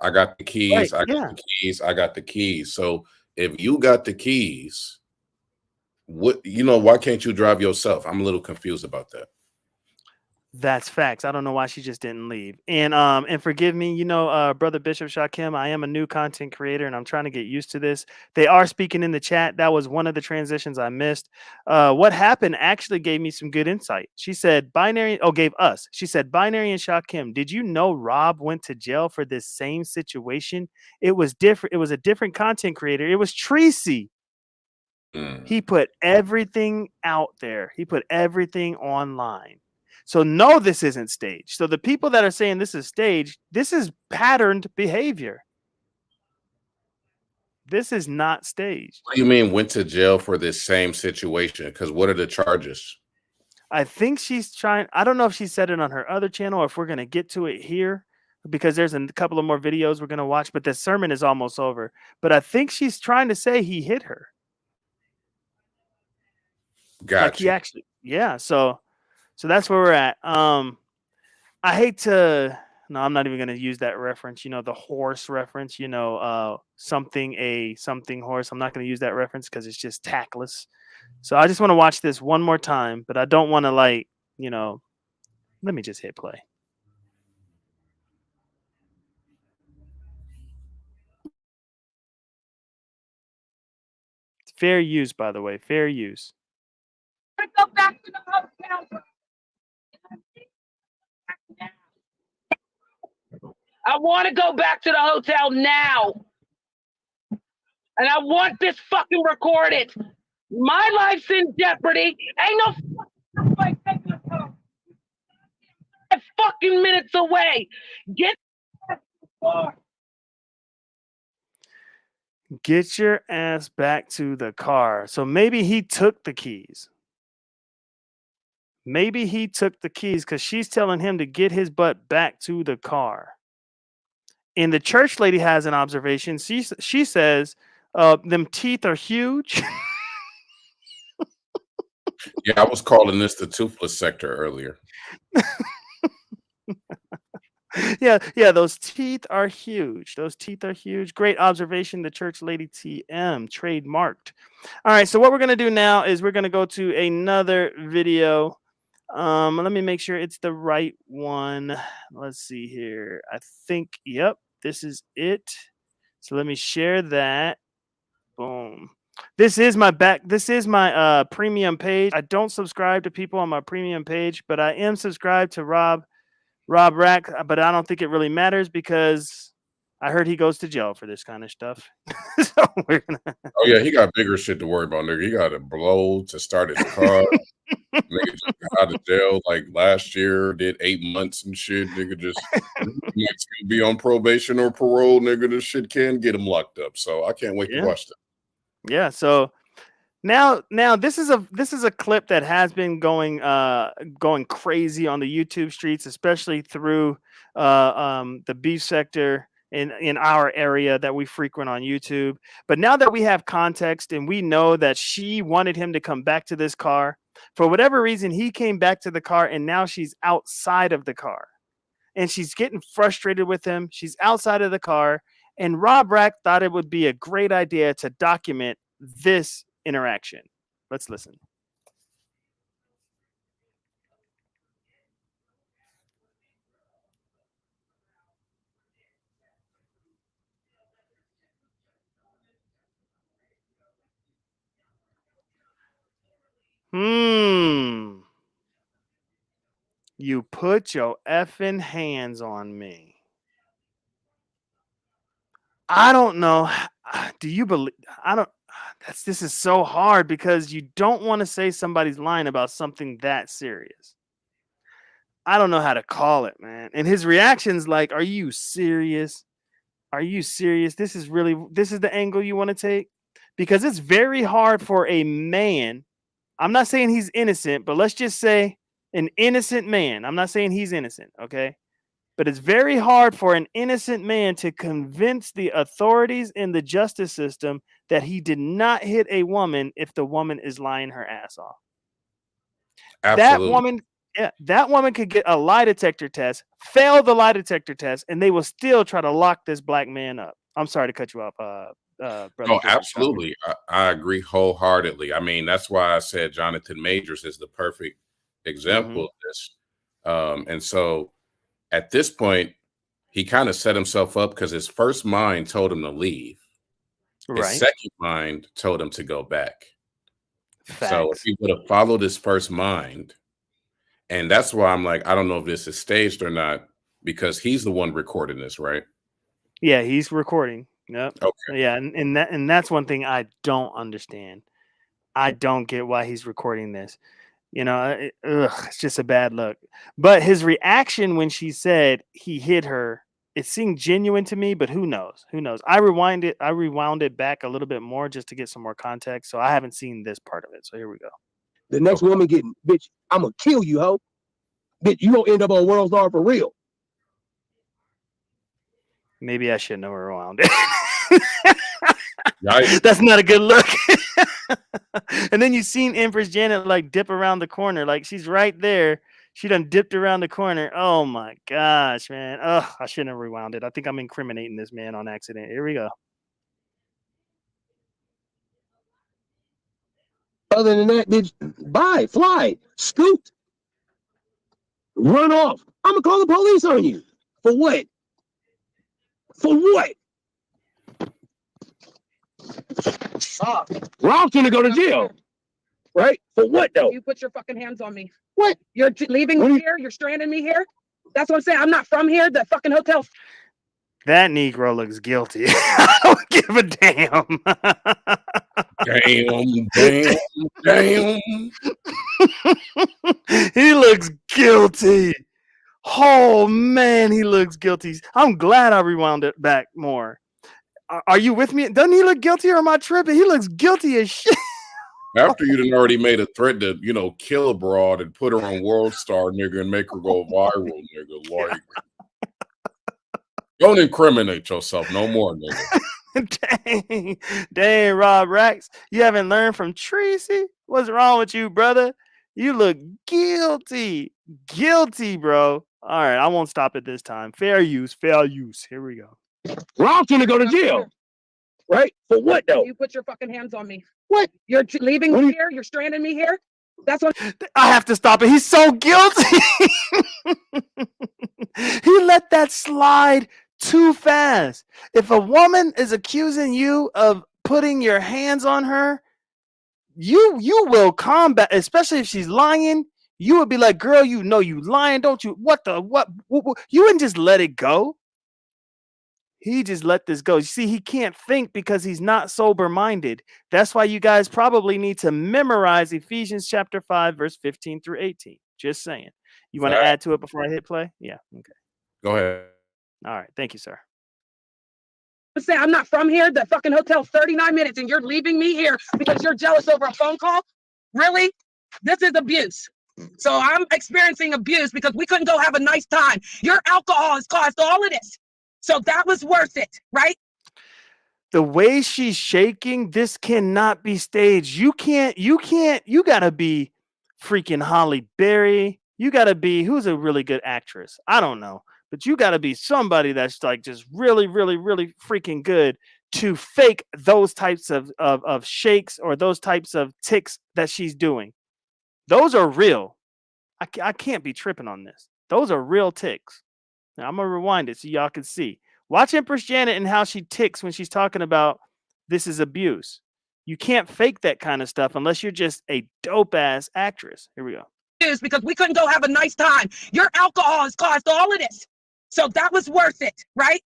I got the keys. Right, I got the keys. I got the keys. So if you got the keys, why can't you drive yourself? I'm a little confused about that. That's facts. I don't know why she just didn't leave. And forgive me, Brother Bishop Shakim, I am a new content creator and I'm trying to get used to this. They are speaking in the chat. That was one of the transitions I missed. What happened actually gave me some good insight. She said She said, Binary and Shakim, did you know Rob went to jail for this same situation? It was different. It was a different content creator. It was Tracy. He put everything out there. He put everything online. So no, this isn't staged. So the people that are saying this is staged, this is patterned behavior. This is not staged. What do you mean went to jail for this same situation? Because what are the charges? I think she's trying. I don't know if she said it on her other channel or if we're gonna get to it here because there's a couple of more videos we're gonna watch. But the sermon is almost over. But I think she's trying to say he hit her. Like he Gotcha. actually, yeah. So that's where we're at. I hate to. No, I'm not even gonna use that reference. You know, the horse reference. You know, something horse. I'm not gonna use that reference because it's just tactless. So I just want to watch this one more time, but I don't want to like, you know, let me just hit play. It's fair use, by the way, fair use. Go back to the hotel. I want to go back to the hotel now. And I want this fucking recorded. My life's in jeopardy. Ain't no like taking a phone. 5 fucking minutes away. Get Get your ass back to the car. So maybe he took the keys. Maybe he took the keys because she's telling him to get his butt back to the car. And the church lady has an observation. She says, them teeth are huge. Yeah, I was calling this the toothless sector earlier. yeah, those teeth are huge. Those teeth are huge. Great observation. The church lady TM trademarked. All right, so what we're gonna do now is we're gonna go to another video. Let me make sure it's the right one. Let's see here. I think, yep, this is it. So let me share that. Boom. This is my premium page. I don't subscribe to people on my premium page, but I am subscribed to Rob Rack, but I don't think it really matters because I heard he goes to jail for this kind of stuff. So we're gonna Oh yeah, he got bigger shit to worry about, nigga. He got a blow to start his car. Nigga just got out of jail like last year, did 8 months and shit. Nigga just might still be on probation or parole. Nigga, this shit can get him locked up. So I can't wait to Yeah. watch that. Yeah, so now this is a clip that has been going crazy on the YouTube streets, especially through the beef sector in our area that we frequent on YouTube. But now that we have context and we know that she wanted him to come back to this car, for whatever reason he came back to the car and now she's outside of the car. And she's getting frustrated with him. She's outside of the car. And Rob Rack thought it would be a great idea to document this interaction. Let's listen. You put your effing hands on me. I don't know. Do you believe? I don't. This is so hard because you don't want to say somebody's lying about something that serious. I don't know how to call it, man. And his reaction's like, "Are you serious? Are you serious? This is the angle you want to take?" Because it's very hard for a man. I'm not saying he's innocent, but let's just say an innocent man. I'm not saying he's innocent, okay? But it's very hard for an innocent man to convince the authorities in the justice system that he did not hit a woman if the woman is lying her ass off. That Absolutely. woman, yeah, that woman could get a lie detector test, fail the lie detector test, and they will still try to lock this black man up. I'm sorry to cut you off, brother. No, absolutely. I agree wholeheartedly. I mean, that's why I said Jonathan Majors is the perfect example of this. And so at this point, he kind of set himself up because his first mind told him to leave. His Right. second mind told him to go back. So if Facts. he would have followed his first mind, and that's why I'm like, I don't know if this is staged or not, because he's the one recording this, right? Yeah, he's recording. Yep. Okay. Yeah, and that's one thing I don't understand. I don't get why he's recording this. You know, it's just a bad look. But his reaction when she said he hit her it seemed genuine to me, but who knows? Who knows? I rewound it back a little bit more just to get some more context. So I haven't seen this part of it. So here we go. The next woman getting, bitch, I'm gonna kill you, ho. Bitch, you gonna end up on World Star for real. Maybe I shouldn't have rewound it. Yikes. That's not a good look. And then you seen Empress Janet like dip around the corner, like she's right there. She done dipped around the corner. Oh my gosh, man. Oh, I shouldn't have rewound it. I think I'm incriminating this man on accident. Here we go. Other than that, bitch, bye, fly, scoot, run off. I'm gonna call the police on you. For what? For what? Rob's gonna go to jail. Right? For what though? You put your fucking hands on me. What? You're leaving What me are you- here. You're stranding me here. That's what I'm saying. I'm not from here. The fucking hotel. That Negro looks guilty. I don't give a damn. Damn. He looks guilty. Oh man, he looks guilty. I'm glad I rewound it back more. Are you with me? Doesn't he look guilty, or am I tripping? He looks guilty as shit. After you done already made a threat to, kill a broad and put her on World Star, nigga, and make her go viral, nigga. Like, don't incriminate yourself no more, nigga. Dang, Rob Rax. You haven't learned from Tracy? What's wrong with you, brother? You look guilty. Guilty, bro. All right, I won't stop it this time. Fair use, fair use. Here we go. Rob's gonna go to jail. Right? For what though? You put your fucking hands on me. What? You're leaving What are me you- here. You're stranding me here. That's what. I have to stop it. He's so guilty. He let that slide too fast. If a woman is accusing you of putting your hands on her, you will combat, especially if she's lying. You would be like, girl, you know you lying, don't you? What? You wouldn't just let it go. He just let this go. You see, he can't think because he's not sober-minded. That's why you guys probably need to memorize Ephesians chapter 5, verse 15 through 18. Just saying. You want to add to it before I hit play? Yeah. Okay. Go ahead. All right. Thank you, sir. Say I'm not from here. The fucking hotel's 39 minutes and you're leaving me here because you're jealous over a phone call? Really? This is abuse. So I'm experiencing abuse because we couldn't go have a nice time. Your alcohol has caused all of this. So that was worth it, right? The way she's shaking, this cannot be staged. You gotta be freaking Holly Berry. You gotta be, who's a really good actress? I don't know. But you gotta be somebody that's like just really, really, really freaking good to fake those types of shakes or those types of ticks that she's doing. Those are real. I can't be tripping on this. Those are real ticks. Now I'm gonna rewind it so y'all can see. Watch Empress Janet and how she ticks when she's talking about this is abuse. You can't fake that kind of stuff unless you're just a dope ass actress. Here we go. Because we couldn't go have a nice time. Your alcohol has caused all of this. So that was worth it, right?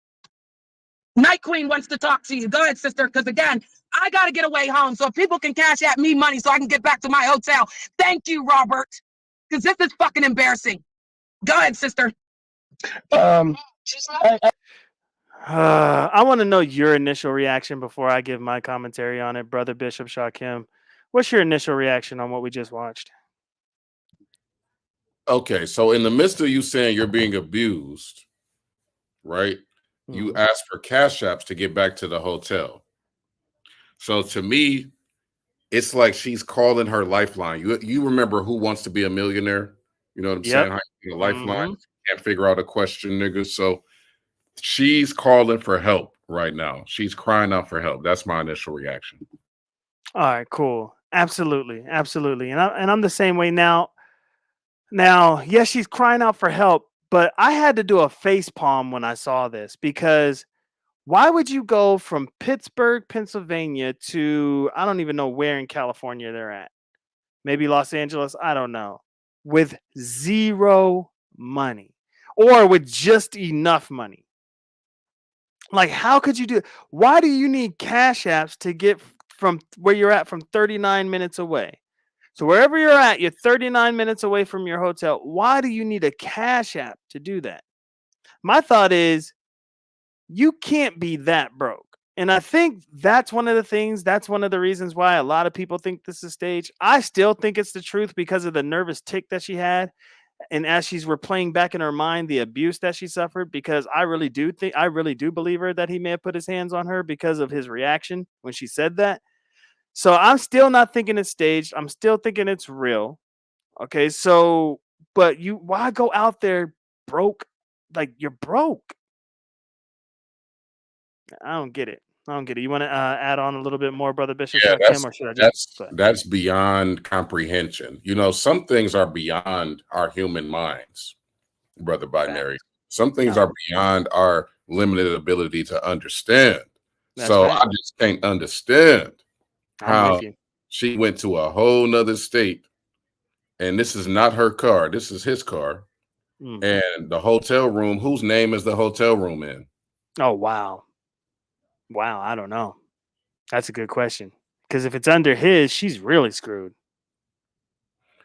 Night Queen wants to talk to you. Go ahead, sister, because again, I got to get away home so people can cash at me money so I can get back to my hotel. Thank you, Robert, because this is fucking embarrassing. Go ahead, sister. I want to know your initial reaction before I give my commentary on it, Brother Bishop Shakim. What's your initial reaction on what we just watched? Okay, so in the midst of you saying you're being abused, right? You ask for cash apps to get back to the hotel. So to me, it's like she's calling her lifeline. You remember Who Wants to Be a Millionaire? You know what I'm saying? How you get a lifeline, can't figure out a question, nigga. So she's calling for help right now. She's crying out for help. That's my initial reaction. All right, cool. Absolutely, absolutely. And I'm the same way now. Now, yes, she's crying out for help, but I had to do a face palm when I saw this because why would you go from Pittsburgh, Pennsylvania to I don't even know where in California they're at. Maybe Los Angeles, I don't know. With zero money or with just enough money. Like, how could you do it? Why do you need cash apps to get from where you're at from 39 minutes away? So wherever you're at, you're 39 minutes away from your hotel. Why do you need a cash app to do that? My thought is You can't be that broke. And I think that's one of the things, that's one of the reasons why a lot of people think this is staged. I still think it's the truth because of the nervous tick that she had. And as she's replaying back in her mind the abuse that she suffered, because I really do believe her that he may have put his hands on her because of his reaction when she said that. So I'm still not thinking it's staged. I'm still thinking it's real. Okay, so but why go out there broke? Like you're broke. I don't get it. I don't get it. You want to add on a little bit more, Brother Bishop Yeah, Kim, or should I just? that's beyond comprehension. You know, some things are beyond our human minds, Brother Binary. Some things are beyond our limited ability to understand. So I just can't understand how she went to a whole nother state, and this is not her car. This is his car. And the hotel room, whose name is the hotel room in? Oh, wow. Wow, I don't know. That's a good question. Because if it's under his, she's really screwed.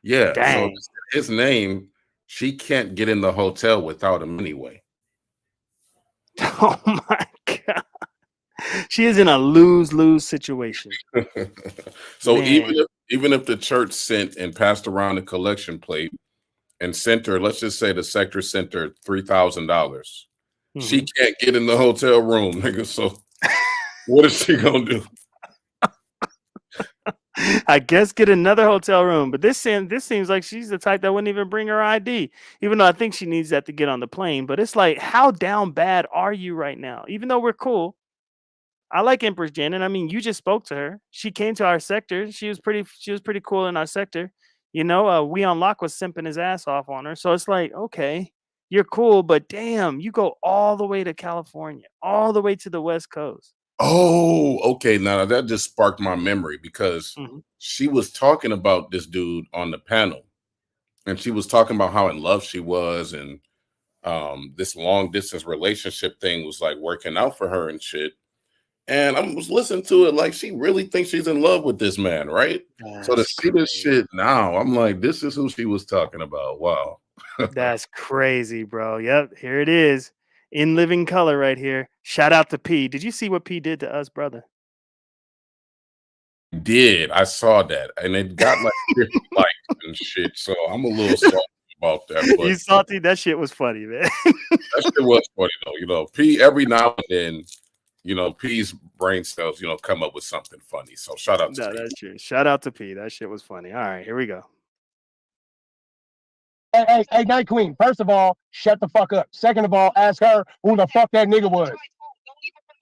Yeah. Dang. So his name, she can't get in the hotel without him anyway. Oh my God. She is in a lose-lose situation. So even if the church sent and passed around a collection plate and sent her, let's just say the sector sent her $3,000, she can't get in the hotel room, nigga. So what is she gonna do? I guess get another hotel room. But this seems like she's the type that wouldn't even bring her ID, even though I think she needs that to get on the plane. But it's like, how down bad are you right now? Even though we're cool. I like Empress Janet. I mean, you just spoke to her. She came to our sector. She was pretty cool in our sector. You know, We Unlock was simping his ass off on her. So it's like, okay, you're cool, but damn, you go all the way to California, all the way to the West Coast. Oh, okay. Now that just sparked my memory because she was talking about this dude on the panel, and she was talking about how in love she was, and this long distance relationship thing was like working out for her and shit. And I was listening to it like she really thinks she's in love with this man, right? So to see this shit now, I'm like, this is who she was talking about. Wow. That's crazy, bro. Yep, here it is. In living color right here. Shout out to P. Did you see what P did to us, brother? Did. I saw that. And it got like 50 likes and shit. So I'm a little salty about that. But You salty? That shit was funny, man. that shit was funny though. You know, P every now and then, you know, P's brain cells, you know, come up with something funny. So shout out to P. That's true. Shout out to P. That shit was funny. All right, here we go. Hey, Night Queen. First of all, shut the fuck up. Second of all, ask her who the fuck that nigga was.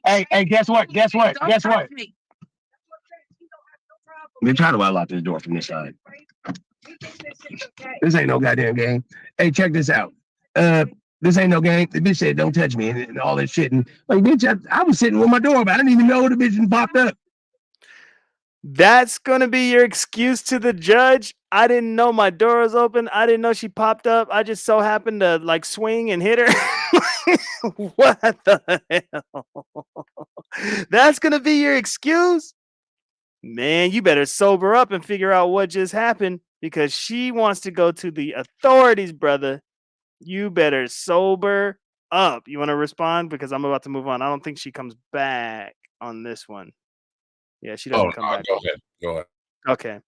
Hey, guess what? Guess what? Guess what? They try to unlock this door from this side. This ain't no goddamn game. Hey, check this out. This ain't no game. The bitch said, "Don't touch me," and all that shit. And like, bitch, I was sitting with my door, but I didn't even know the bitch popped up. That's gonna be your excuse to the judge. I didn't know my door was open. I didn't know she popped up. I just so happened to like swing and hit her. What the hell? That's gonna be your excuse? Man, you better sober up and figure out what just happened because she wants to go to the authorities, brother. You better sober up. You want to respond? Because I'm about to move on. I don't think she comes back on this one. Yeah, she doesn't come back. Go ahead. Okay.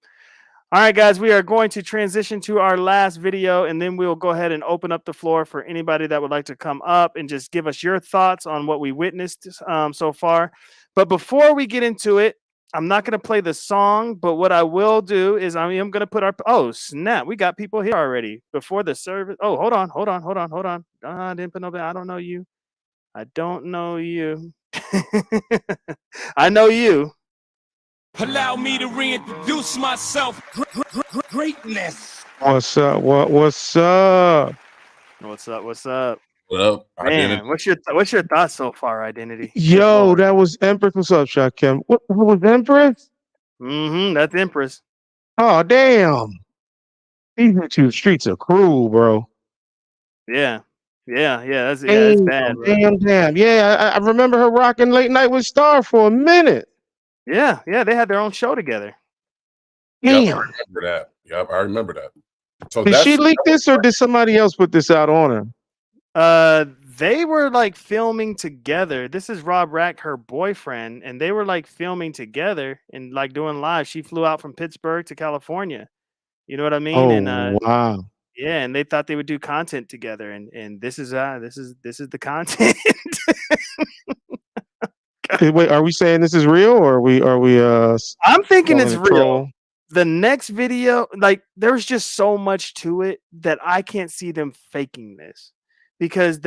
All right, guys, we are going to transition to our last video, and then we'll go ahead and open up the floor for anybody that would like to come up and just give us your thoughts on what we witnessed so far. But before we get into it, I'm not going to play the song, but what I will do is I am going to put our, oh, snap, we got people here already before the service. Oh, hold on. I didn't put nobody. I don't know you. I don't know you. I know you. Allow me to reintroduce myself. Greatness. What's up? What's up? What's up? Well, man, what's your thoughts so far, Identity? Yo, that was Empress. What's up, Shot Kim? What was Empress? That's Empress. Oh, damn. These two streets are cruel, bro. Yeah. That's bad. Bro. Damn. Yeah, I remember her rocking Late Night with Star for a minute. Yeah, they had their own show together. Damn. Yep, I remember that. So did she leak this or did somebody else put this out on her? They were like filming together. This is Rob Rack, her boyfriend, and they were like filming together and like doing live. She flew out from Pittsburgh to California. You know what I mean? And Oh wow. yeah, and they thought they would do content together, and this is the content. Wait, are we saying this is real, or are we I'm thinking calling it's it real. troll? The next video, like there's just so much to it that I can't see them faking this because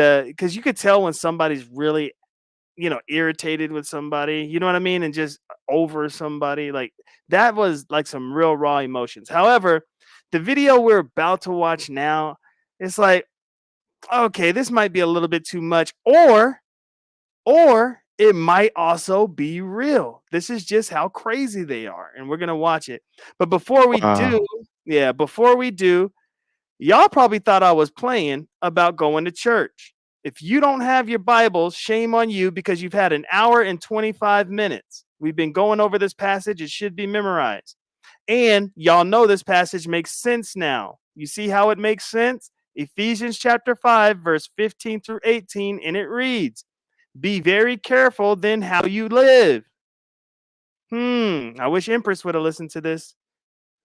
you could tell when somebody's really irritated with somebody, you know what I mean, and just over somebody. Like that was like some real raw emotions. However, the video we're about to watch now, it's like, okay, this might be a little bit too much, or it might also be real. This is just how crazy they are, and we're gonna watch it. But before we Wow. do, yeah, before we do, y'all probably thought I was playing about going to church. If you don't have your Bibles, shame on you because you've had an hour and 25 minutes. We've been going over this passage. It should be memorized. And y'all know this passage makes sense now. You see how it makes sense? Ephesians chapter 5, verse 15 through 18, and it reads, be very careful then how you live. I wish Empress would have listened to this.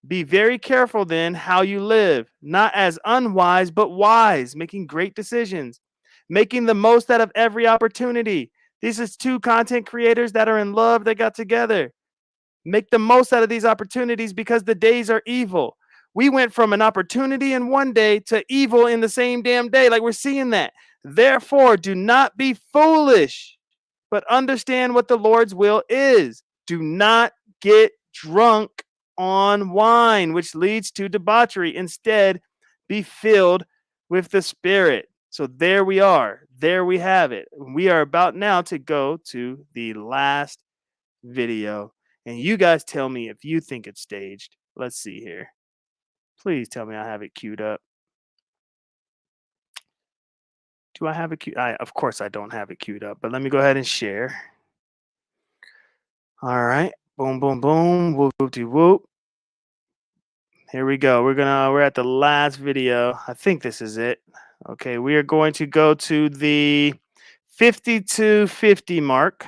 Be very careful then how you live, not as unwise, but wise, making great decisions, making the most out of every opportunity. This is two content creators that are in love that got together. Make the most out of these opportunities because the days are evil. We went from an opportunity in one day to evil in the same damn day. Like we're seeing that. Therefore, do not be foolish, but understand what the Lord's will is. Do not get drunk on wine, which leads to debauchery. Instead, be filled with the Spirit. So there we are. There we have it. We are about now to go to the last video. And you guys tell me if you think it's staged. Let's see here. Please tell me I have it queued up. Do I have it queued? Of course I don't have it queued up, but let me go ahead and share. All right. Boom, boom, boom. Whoop, whoop, de whoop. Here we go. We're at the last video. I think this is it. Okay, we are going to go to the 5250 mark.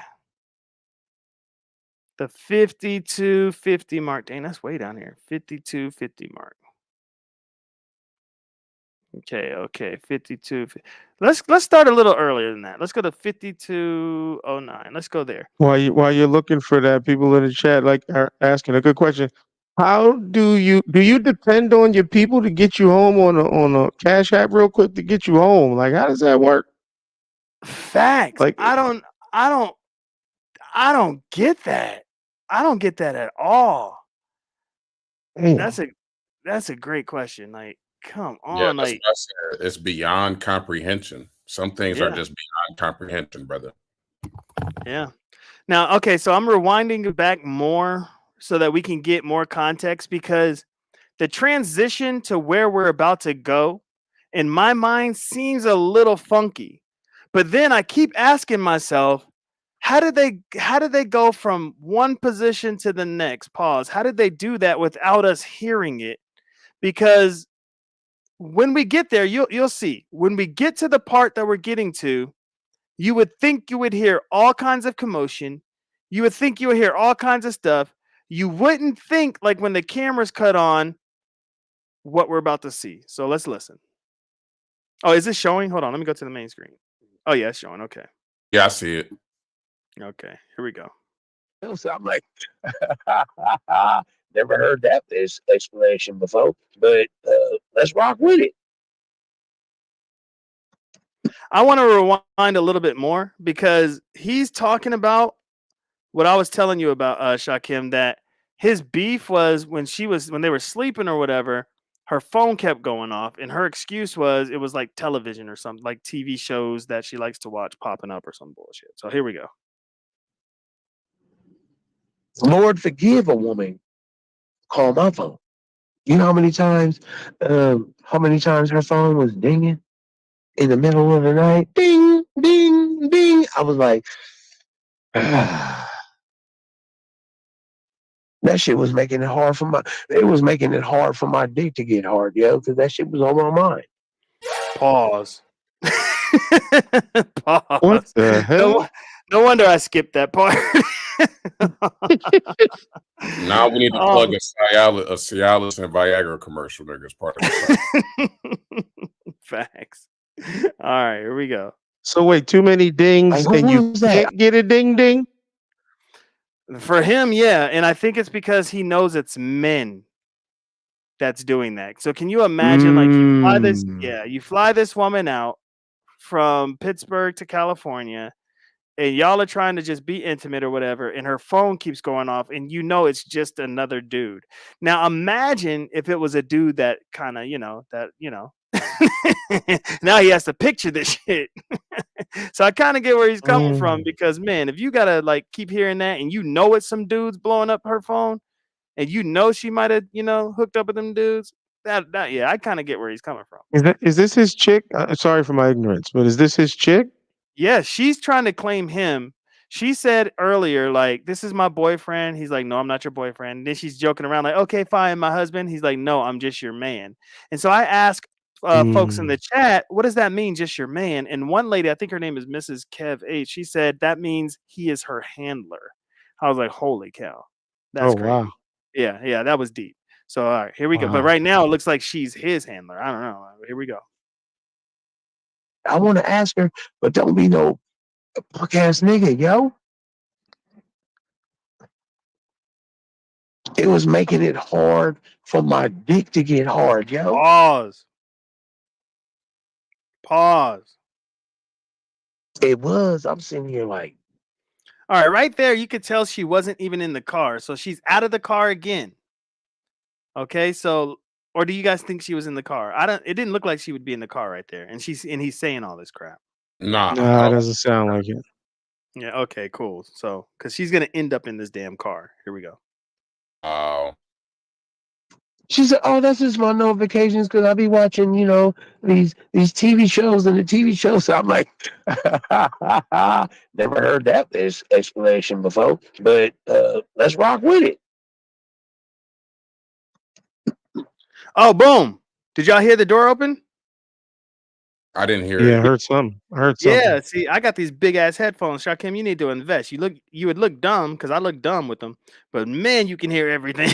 The 5250 mark. Dang, that's way down here. 5250 mark. Okay, 52. Let's start a little earlier than that. Let's go to 5209. Let's go there. While you're looking for that, people in the chat like are asking a good question. How do you depend on your people to get you home on a cash app real quick to get you home? Like how does that work? Facts. Like I don't get that. I don't get that at all. damn. That's a great question. Like, come Yeah, on, that's like, what I said. It's beyond comprehension. Some things are yeah, just beyond comprehension, brother. yeah. Now, okay, so I'm rewinding it back more so that we can get more context because the transition to where we're about to go in my mind seems a little funky. But then I keep asking myself, how did they go from one position to the next? Pause. How did they do that without us hearing it? Because when we get there, you'll see. When we get to the part that we're getting to, you would think you would hear all kinds of commotion. You would think you would hear all kinds of stuff. You wouldn't think like when the cameras cut on what we're about to see. So let's listen. Oh, is this showing? Hold on, let me go to the main screen. Oh yeah, it's showing. Okay. Yeah, I see it. Okay. Here we go. So I'm like, never heard that this explanation before, but let's rock with it. I want to rewind a little bit more because he's talking about what I was telling you about Shakim, that his beef was when they were sleeping or whatever, her phone kept going off and her excuse was it was like television or something, like TV shows that she likes to watch popping up or some bullshit. So here we go. Lord, forgive a woman. Call my phone. You know how many times her phone was dinging in the middle of the night? Ding, ding, ding. I was like, that shit was making it hard for my dick to get hard, yo, because that shit was on my mind. Pause. What Pause. the hell? No wonder I skipped that part. Now we need to plug Oh. a Cialis and Viagra commercial, nigga, as part of the song. Facts. All right, here we go. So wait, too many dings Like, and who you was that? can't get a ding ding? For him, yeah, and I think it's because he knows it's men that's doing that. So can you imagine, like, Mm. you fly this woman out from Pittsburgh to California, and y'all are trying to just be intimate or whatever, and her phone keeps going off, and you know it's just another dude. Now imagine if it was a dude that kind of, now he has to picture this shit. So I kind of get where he's coming from, Mm. because man, if you gotta like keep hearing that, and you know it's some dudes blowing up her phone, and you know she might have, hooked up with them dudes, that yeah, I kind of get where he's coming from. Is this his chick? Sorry for my ignorance, but is this his chick? Yeah, she's trying to claim him. She said earlier, like, "This is my boyfriend." He's like, "No, I'm not your boyfriend." And then she's joking around, like, "Okay, fine, my husband." He's like, "No, I'm just your man." And so I ask folks in Mm. the chat, "What does that mean, just your man?" And one lady, I think her name is Mrs. Kev H. She said that means he is her handler. I was like, "Holy cow, Oh that's wow, crazy." Yeah, yeah, that was deep. So all right, here we go. But wow. right now, it looks like she's his handler. I don't know. Here we go. I want to ask her, but don't be no punk ass nigga, yo. It was making it hard for my dick to get hard, yo. Pause. Pause. It was. I'm sitting here like, All right, right there, you could tell she wasn't even in the car. So she's out of the car again. Okay, so or do you guys think she was in the car? I don't. It didn't look like she would be in the car right there, and he's saying all this crap. Nah, I nah, it don't. doesn't sound like it. Yeah. Okay. Cool. So because she's gonna end up in this damn car. Here we go. Oh, She said, "Oh, that's just my notifications because I be watching, these TV shows and the TV shows." So I'm like, never heard that explanation before, but let's rock with it. Oh, boom! Did y'all hear the door open? I didn't hear Yeah, I it. heard something. I heard Yeah. something. See, I got these big ass headphones. Shakim, you need to invest. You would look dumb because I look dumb with them, but man, you can hear everything.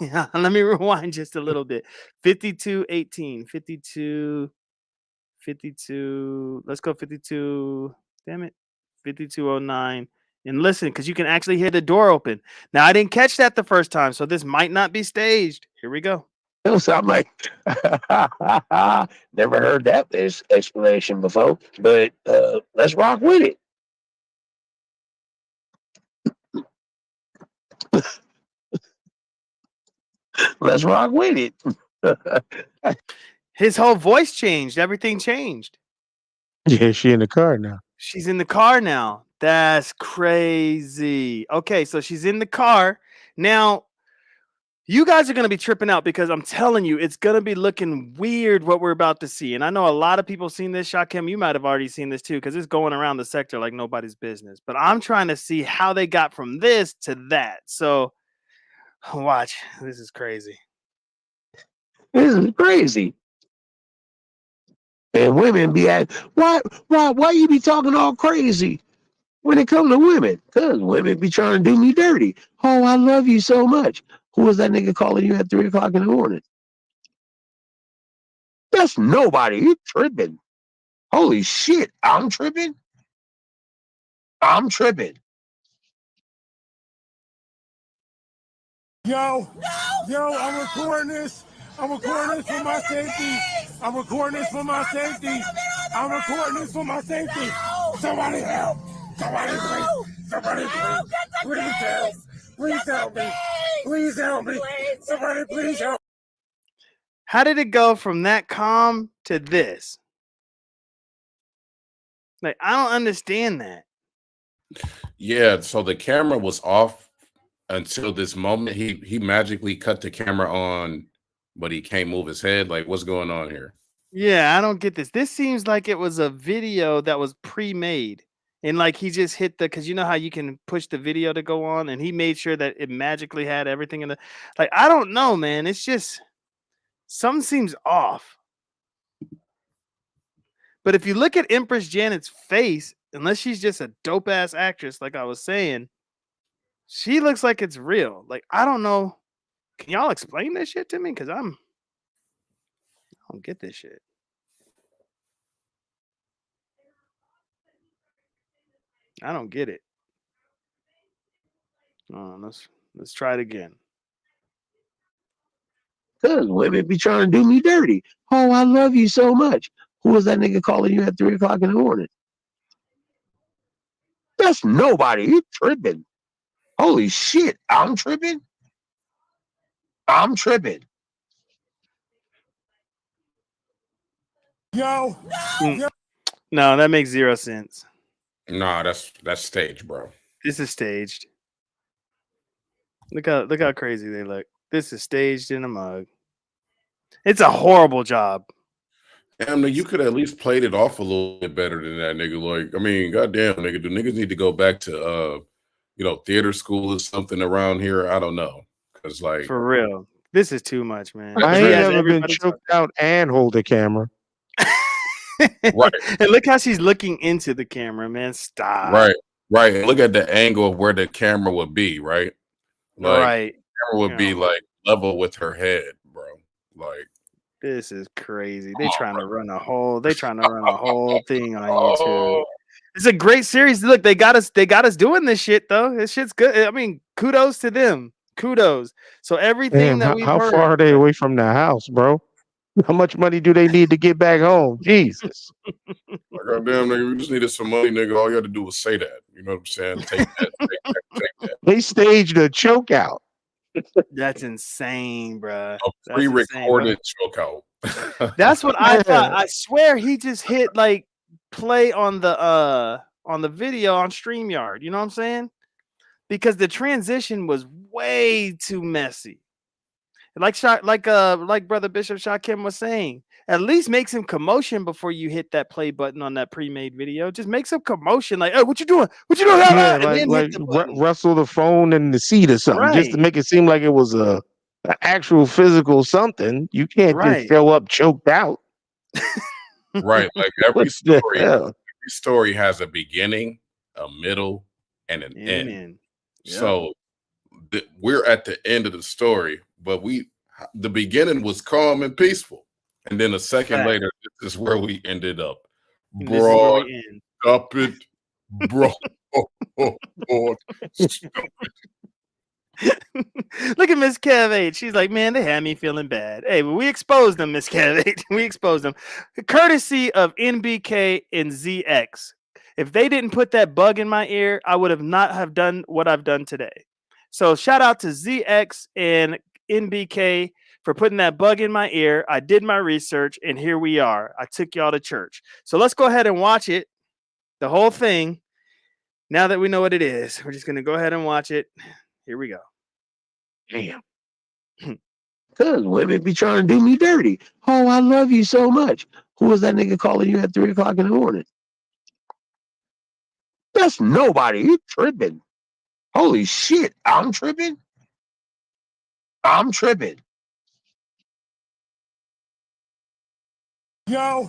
Let me rewind just a little bit. 52:18, 52. Let's go 52. Damn it. 52:09. And listen, because you can actually hear the door open. Now, I didn't catch that the first time, so this might not be staged. Here we go. So I'm like, never heard that explanation before, but let's rock with it. Let's rock with it. His whole voice changed. Everything changed. Yeah, she in the car now. She's in the car now. That's crazy. Okay, so she's in the car. Now, you guys are going to be tripping out because I'm telling you, it's going to be looking weird what we're about to see. And I know a lot of people seen this. Shakim, you might have already seen this too because it's going around the sector like nobody's business. But I'm trying to see how they got from this to that. So watch. This is crazy. This is crazy. And women be at why you be talking all crazy when it comes to women? Cause women be trying to do me dirty. Oh, I love you so much. Who was that nigga calling you at 3 o'clock in the morning? That's nobody. You tripping. Holy shit. I'm tripping. I'm tripping. Yo, I'm recording this. I'm recording this for my safety. I'm recording this for my safety. I'm recording this for my safety. Somebody help. Somebody please. Somebody please. Please help. Please help me. Please help me. Somebody please help. How did it go from that calm to this? Like, I don't understand that. Yeah, so the camera was off until this moment. He magically cut the camera on, but he can't move his head. Like, what's going on here? Yeah, I don't get this. This seems like it was a video that was pre-made. And like he just hit because you know how you can push the video to go on, and he made sure that it magically had everything in the like. I don't know, man. It's just something seems off. But if you look at Empress Janet's face, unless she's just a dope ass actress, like I was saying, she looks like it's real. Like, I don't know. Can y'all explain this shit to me? Because I don't get this shit. I don't get it. Let's try it again. Cause women be trying to do me dirty. Oh, I love you so much. Who was that nigga calling you at 3 o'clock in the morning? That's nobody. You tripping. Holy shit. I'm tripping. I'm tripping. Yo, No, that makes zero sense. Nah, that's stage, bro. This is staged. Look how crazy they look. This is staged in a mug. It's a horrible job. Damn, you could at least played it off a little bit better than that, nigga. Like, I mean, goddamn, nigga, do niggas need to go back to theater school or something around here? I don't know. Cause like For real. This is too much, man. I She ain't has never been everybody choked out and hold a camera. Right. And look how she's looking into the camera, man. Stop. Right. And look at the angle of where the camera would be, right? Like Right. the camera would be like level with her head, bro. Like This is crazy. They trying to run a whole thing on YouTube. It's a great series. Look, they got us doing this shit though. This shit's good. I mean, kudos to them. Kudos. So everything that we've how heard, far are they away from the house, bro? How much money do they need to get back home? Jesus. Like, goddamn, nigga, we just needed some money, nigga. All you had to do was say that. You know what I'm saying? Take that. They staged a choke out. That's insane, bro. A pre-recorded choke out. That's what I thought. I swear he just hit like play on the video on StreamYard. You know what I'm saying? Because the transition was way too messy. Like Brother Bishop Shakim was saying, at least make some commotion before you hit that play button on that pre-made video. Just make some commotion, like, "Hey, what you doing? What you doing?" Yeah, And like wrestle the phone in the seat or something, just to make it seem like it was an actual physical something. You can't just show up choked out. Right, like every story has a beginning, a middle, and an end. Yep. So we're at the end of the story, but the beginning was calm and peaceful, and then a second later, this is where we ended up. Broad, up it, bro. Look at Miss Kev 8. She's like, man, they had me feeling bad. Hey, we exposed them, Miss Kev 8. We exposed them. Courtesy of NBK and ZX. If they didn't put that bug in my ear, I would not have done what I've done today. So shout out to ZX and NBK for putting that bug in my ear. I did my research, and here we are. I took y'all to church. So let's go ahead and watch it, the whole thing. Now that we know what it is, we're just going to go ahead and watch it. Here we go. Damn. Cause women be trying to do me dirty. Oh, I love you so much. Who was that nigga calling you at 3 o'clock in the morning? That's nobody. You tripping. Holy shit. I'm tripping. I'm tripping. Yo,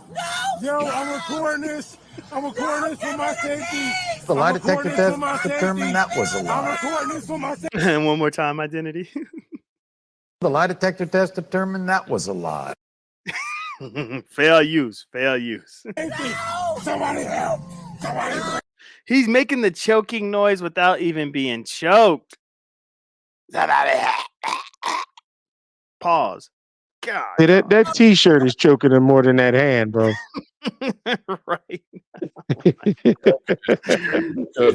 I'm recording this. I'm recording this for my safety. The lie detector test determined that was a lie. I'm recording this for my safety. And one more time, identity. The lie detector test determined that was a lie. Fair use. Somebody help. Somebody help. He's making the choking noise without even being choked. Pause. God. Hey, that t-shirt is choking him more than that hand, bro. Right. Because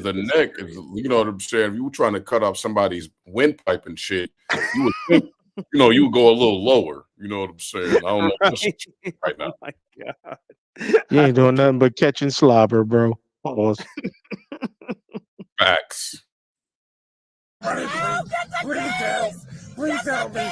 the neck is, you know what I'm saying? If you were trying to cut off somebody's windpipe and shit, you would think, you would go a little lower. You know what I'm saying? I don't know right now. Oh my God. You ain't doing nothing but catching slobber, bro. Pause. Facts. Please help me.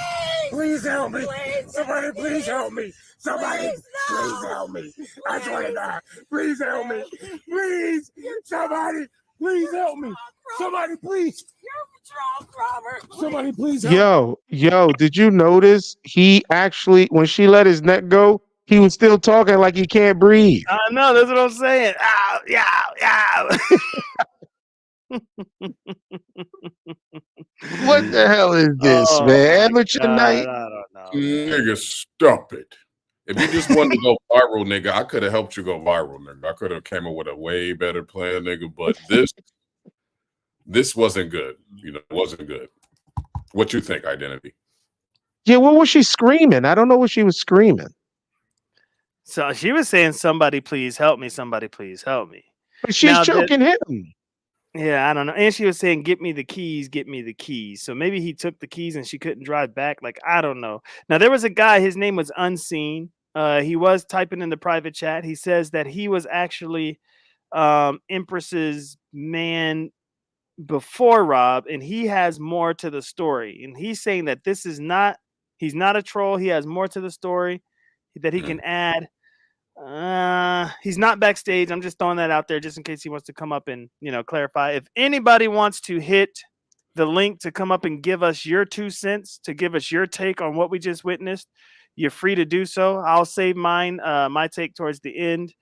Please help me. Somebody please help me. Somebody please help me. I swear to God. Please help me. Please. Somebody please help me. Somebody please. You're drunk, Robert. Somebody please help me. Yo, did you notice he actually, when she let his neck go, He was still talking like he can't breathe. I know, that's what I'm saying. Ow, yeah, What the hell is this, Oh man? my Amateur god, night? I don't know, man. Nigga, stop it. If you just wanted to go viral, nigga, I could have helped you go viral, nigga. I could have came up with a way better plan, nigga. But this wasn't good. You know, it wasn't good. What you think, Identity? Yeah, what was she screaming? I don't know what she was screaming. So she was saying, "Somebody please help me! Somebody please help me!" But she's Now that, choking him. yeah, I don't know. And she was saying, "Get me the keys, get me the keys." So maybe he took the keys and she couldn't drive back. Like, I don't know. Now there was a guy. His name was Unseen. He was typing in the private chat. He says that he was actually Empress's man before Rob, and he has more to the story. And he's saying that this is not, he's not a troll. He has more to the story that he can add. He's not backstage. I'm just throwing that out there just in case he wants to come up and, you know, clarify. If anybody wants to hit the link to come up and give us your 2 cents, to give us your take on what we just witnessed, you're free to do so. I'll save mine, my take towards the end.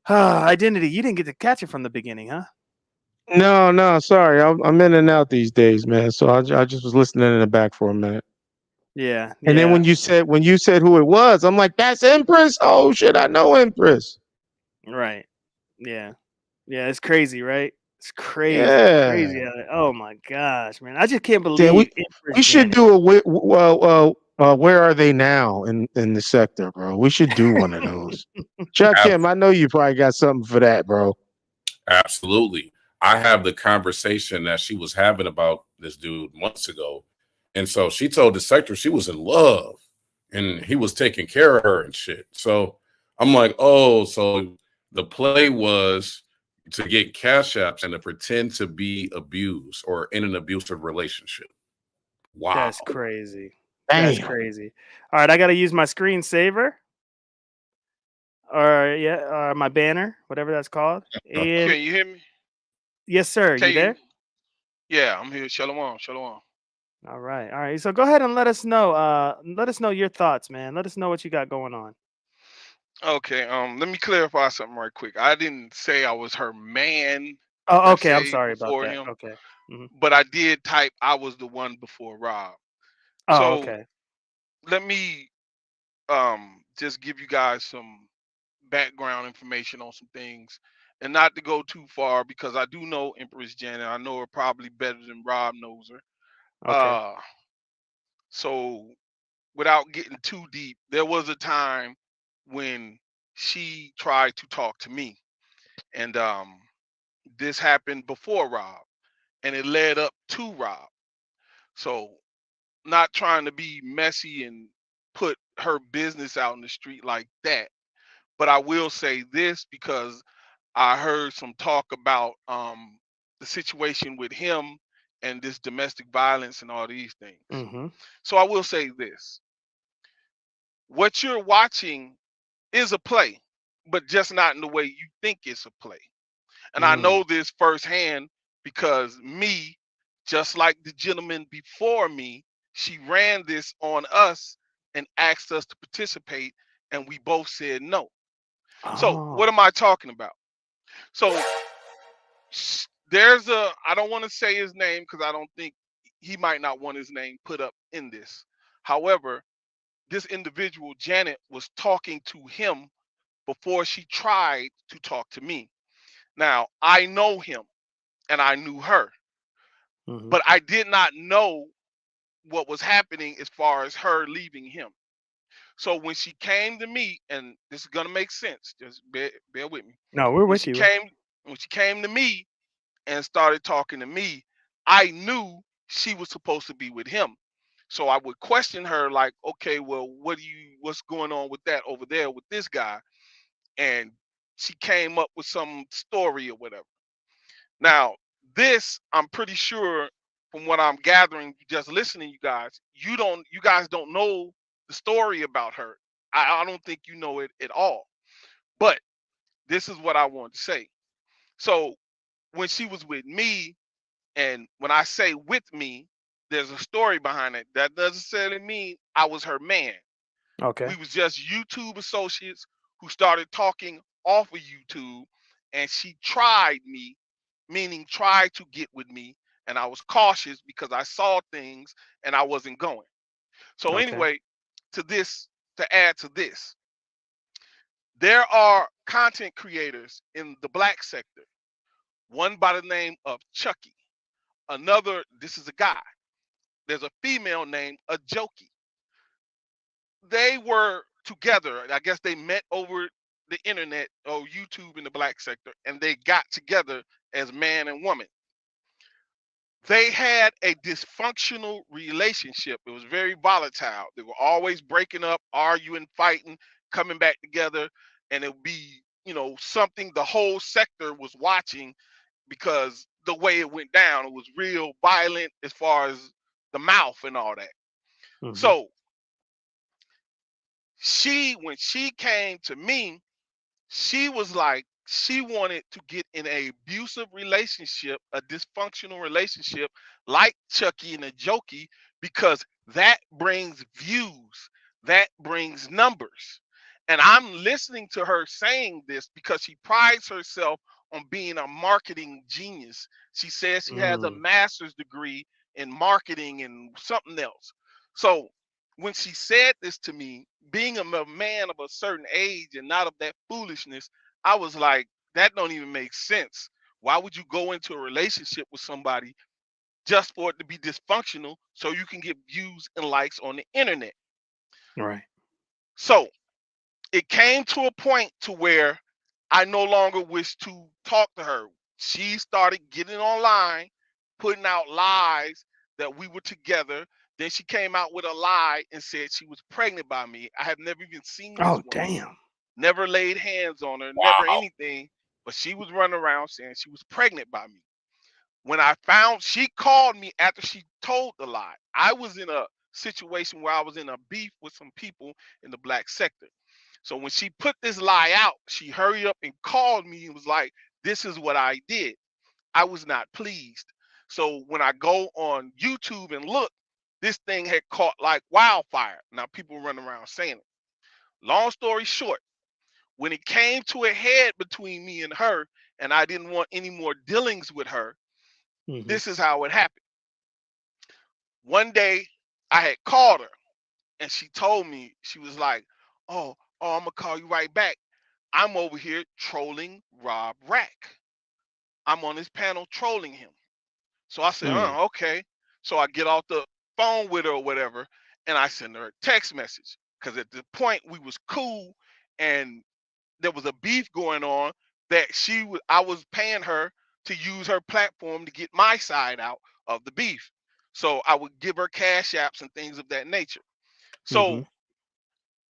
Identity, you didn't get to catch it from the beginning, huh? No, sorry. I'm in and out these days, man. So I just was listening in the back for a minute. Yeah, And then yeah, when you said who it was, I'm like, that's Empress. Oh shit, I know Empress. right. Yeah, yeah, it's crazy, right? It's crazy, crazy. Yeah. Oh my gosh, man! I just can't Yeah, believe Empress we should Janet. do a where are they now in the sector, bro? We should do one of those. Chuck Kim, I know you probably got something for that, bro. Absolutely. I have the conversation that she was having about this dude months ago. And so she told the sector she was in love and he was taking care of her and shit. So I'm like, oh, so the play was to get cash apps and to pretend to be abused or in an abusive relationship. Wow. That's crazy. That's Damn. crazy. All right, I got to use my screensaver, or yeah, my banner, whatever that's called. And Can you hear me? yes, sir. Can You you? there? Yeah, I'm here. Shalom, shalom. All right, all right. So go ahead and let us know. Let us know your thoughts, man. Let us know what you got going on. Okay, let me clarify something right quick. I didn't say I was her man Oh, per okay. I'm se sorry about before that. him, Okay. Hmm. but I did type I was the one before Rob. Oh, So okay. let me just give you guys some background information on some things and not to go too far because I do know Empress Janet. I know her probably better than Rob knows her. Okay. So without getting too deep, there was a time when she tried to talk to me, and this happened before Rob, and it led up to Rob. So, not trying to be messy and put her business out in the street like that, but I will say this because I heard some talk about the situation with him and this domestic violence and all these things. Mm-hmm. So I will say this: what you're watching is a play, but just not in the way you think it's a play. And I Mm. know this firsthand because me, just like the gentleman before me, she ran this on us and asked us to participate, and we both said no. So, what Oh. am I talking about? So, there's a, I don't want to say his name because I don't think he might not want his name put up in this. However, this individual, Janet, was talking to him before she tried to talk to me. Now, I know him and I knew her, Mm-hmm. but I did not know what was happening as far as her leaving him. So when she came to me, and this is gonna make sense, just bear with me. No, we're When with she you. came, when she came to me and started talking to me, I knew she was supposed to be with him. So I would question her like, okay, well, what's going on with that over there with this guy? And she came up with some story or whatever. Now, this I'm pretty sure from what I'm gathering, just listening, you guys don't know the story about her. I don't think you know it at all. But this is what I want to say. So when she was with me, and when I say with me, there's a story behind it. That doesn't necessarily mean I was her man. Okay. We was just YouTube associates who started talking off of YouTube, and she tried me, meaning tried to get with me, and I was cautious because I saw things and I wasn't going. So Okay. anyway, to add to this, there are content creators in the black sector. One by the name of Chucky. Another, this is a guy. There's a female named a Jokey. They were together. I guess they met over the internet or YouTube in the black sector, and they got together as man and woman. They had a dysfunctional relationship. It was very volatile. They were always breaking up, arguing, fighting, coming back together, and it would be, something the whole sector was watching because the way it went down, it was real violent as far as the mouth and all that. Mm-hmm. So when she came to me, she was like, she wanted to get in a abusive relationship, a dysfunctional relationship like Chucky and a Jokey, because that brings views, that brings numbers. And I'm listening to her saying this because she prides herself on being a marketing genius. She says she has a Mm. master's degree in marketing and something else. So when she said this to me, being a man of a certain age and not of that foolishness, I was like, that don't even make sense. Why would you go into a relationship with somebody just for it to be dysfunctional so you can get views and likes on the internet? Right. So it came to a point to where I no longer wished to talk to her. She started getting online, putting out lies that we were together. Then she came out with a lie and said she was pregnant by me. I have never even seen this Oh, woman, damn. never laid hands on her, never anything, but she was running around saying she was pregnant by me. When I found, she called me after she told the lie. I was in a situation where I was in a beef with some people in the black sector. So when she put this lie out, she hurried up and called me and was like, this is what I did. I was not pleased. So when I go on YouTube and look, this thing had caught like wildfire. Now people run around saying it. Long story short, when it came to a head between me and her, and I didn't want any more dealings with her, Mm-hmm. this is how it happened. One day I had called her and she told me, she was like, I'm gonna call you right back. I'm over here trolling Rob Rack. I'm on his panel trolling him. So I said, Mm. okay. So I get off the phone with her or whatever, and I send her a text message. Cause at the point we was cool and there was a beef going on that I was paying her to use her platform to get my side out of the beef. So I would give her cash apps and things of that nature. Mm-hmm. So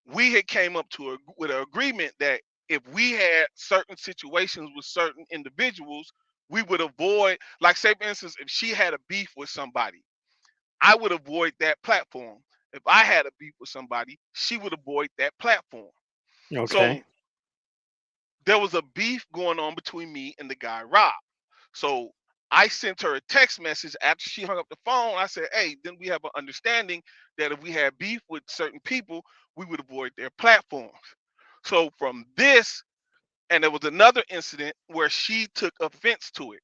we had came up to with an agreement that if we had certain situations with certain individuals, we would avoid, like say for instance, if she had a beef with somebody, I would avoid that platform. If I had a beef with somebody, she would avoid that platform. Okay. So there was a beef going on between me and the guy Rob. So I sent her a text message after she hung up the phone. I said, hey, then we have an understanding that if we had beef with certain people, we would avoid their platforms. So from this, and there was another incident where she took offense to it.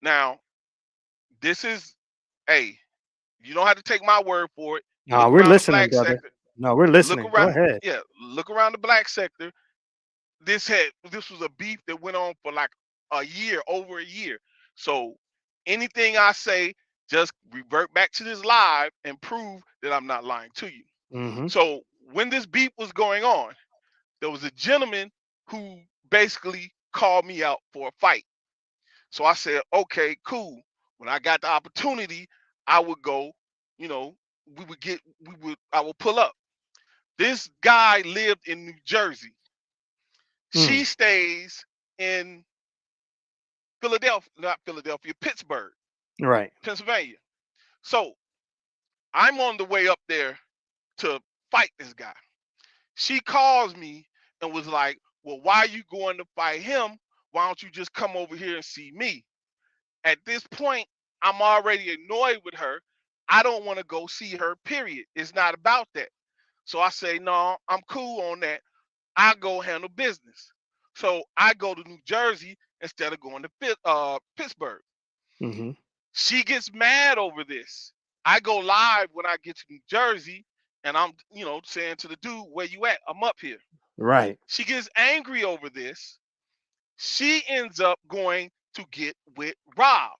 Now, this is, hey, you don't have to take my word for it. No, Look we're around the listening, black brother. sector. No, we're Look listening. Go around, ahead. yeah, look around the black sector. This was a beef that went on for like a year, over a year. So anything I say, just revert back to this live and prove that I'm not lying to you. Mm-hmm. So when this beef was going on, there was a gentleman who basically called me out for a fight. So I said, okay, cool. When I got the opportunity, I would go, you know, I would pull up. This guy lived in New Jersey. She Mm. stays in Philadelphia, not Philadelphia, Pittsburgh, Right. Pennsylvania. So I'm on the way up there to fight this guy. She calls me and was like, well, why are you going to fight him? Why don't you just come over here and see me? At this point, I'm already annoyed with her. I don't want to go see her, period. It's not about that. So I say, no, I'm cool on that. I go handle business. So I go to New Jersey instead of going to Pittsburgh. Mm-hmm. She gets mad over this. I go live when I get to New Jersey, and I'm, saying to the dude, where you at? I'm up here. Right. She gets angry over this. She ends up going to get with Rob.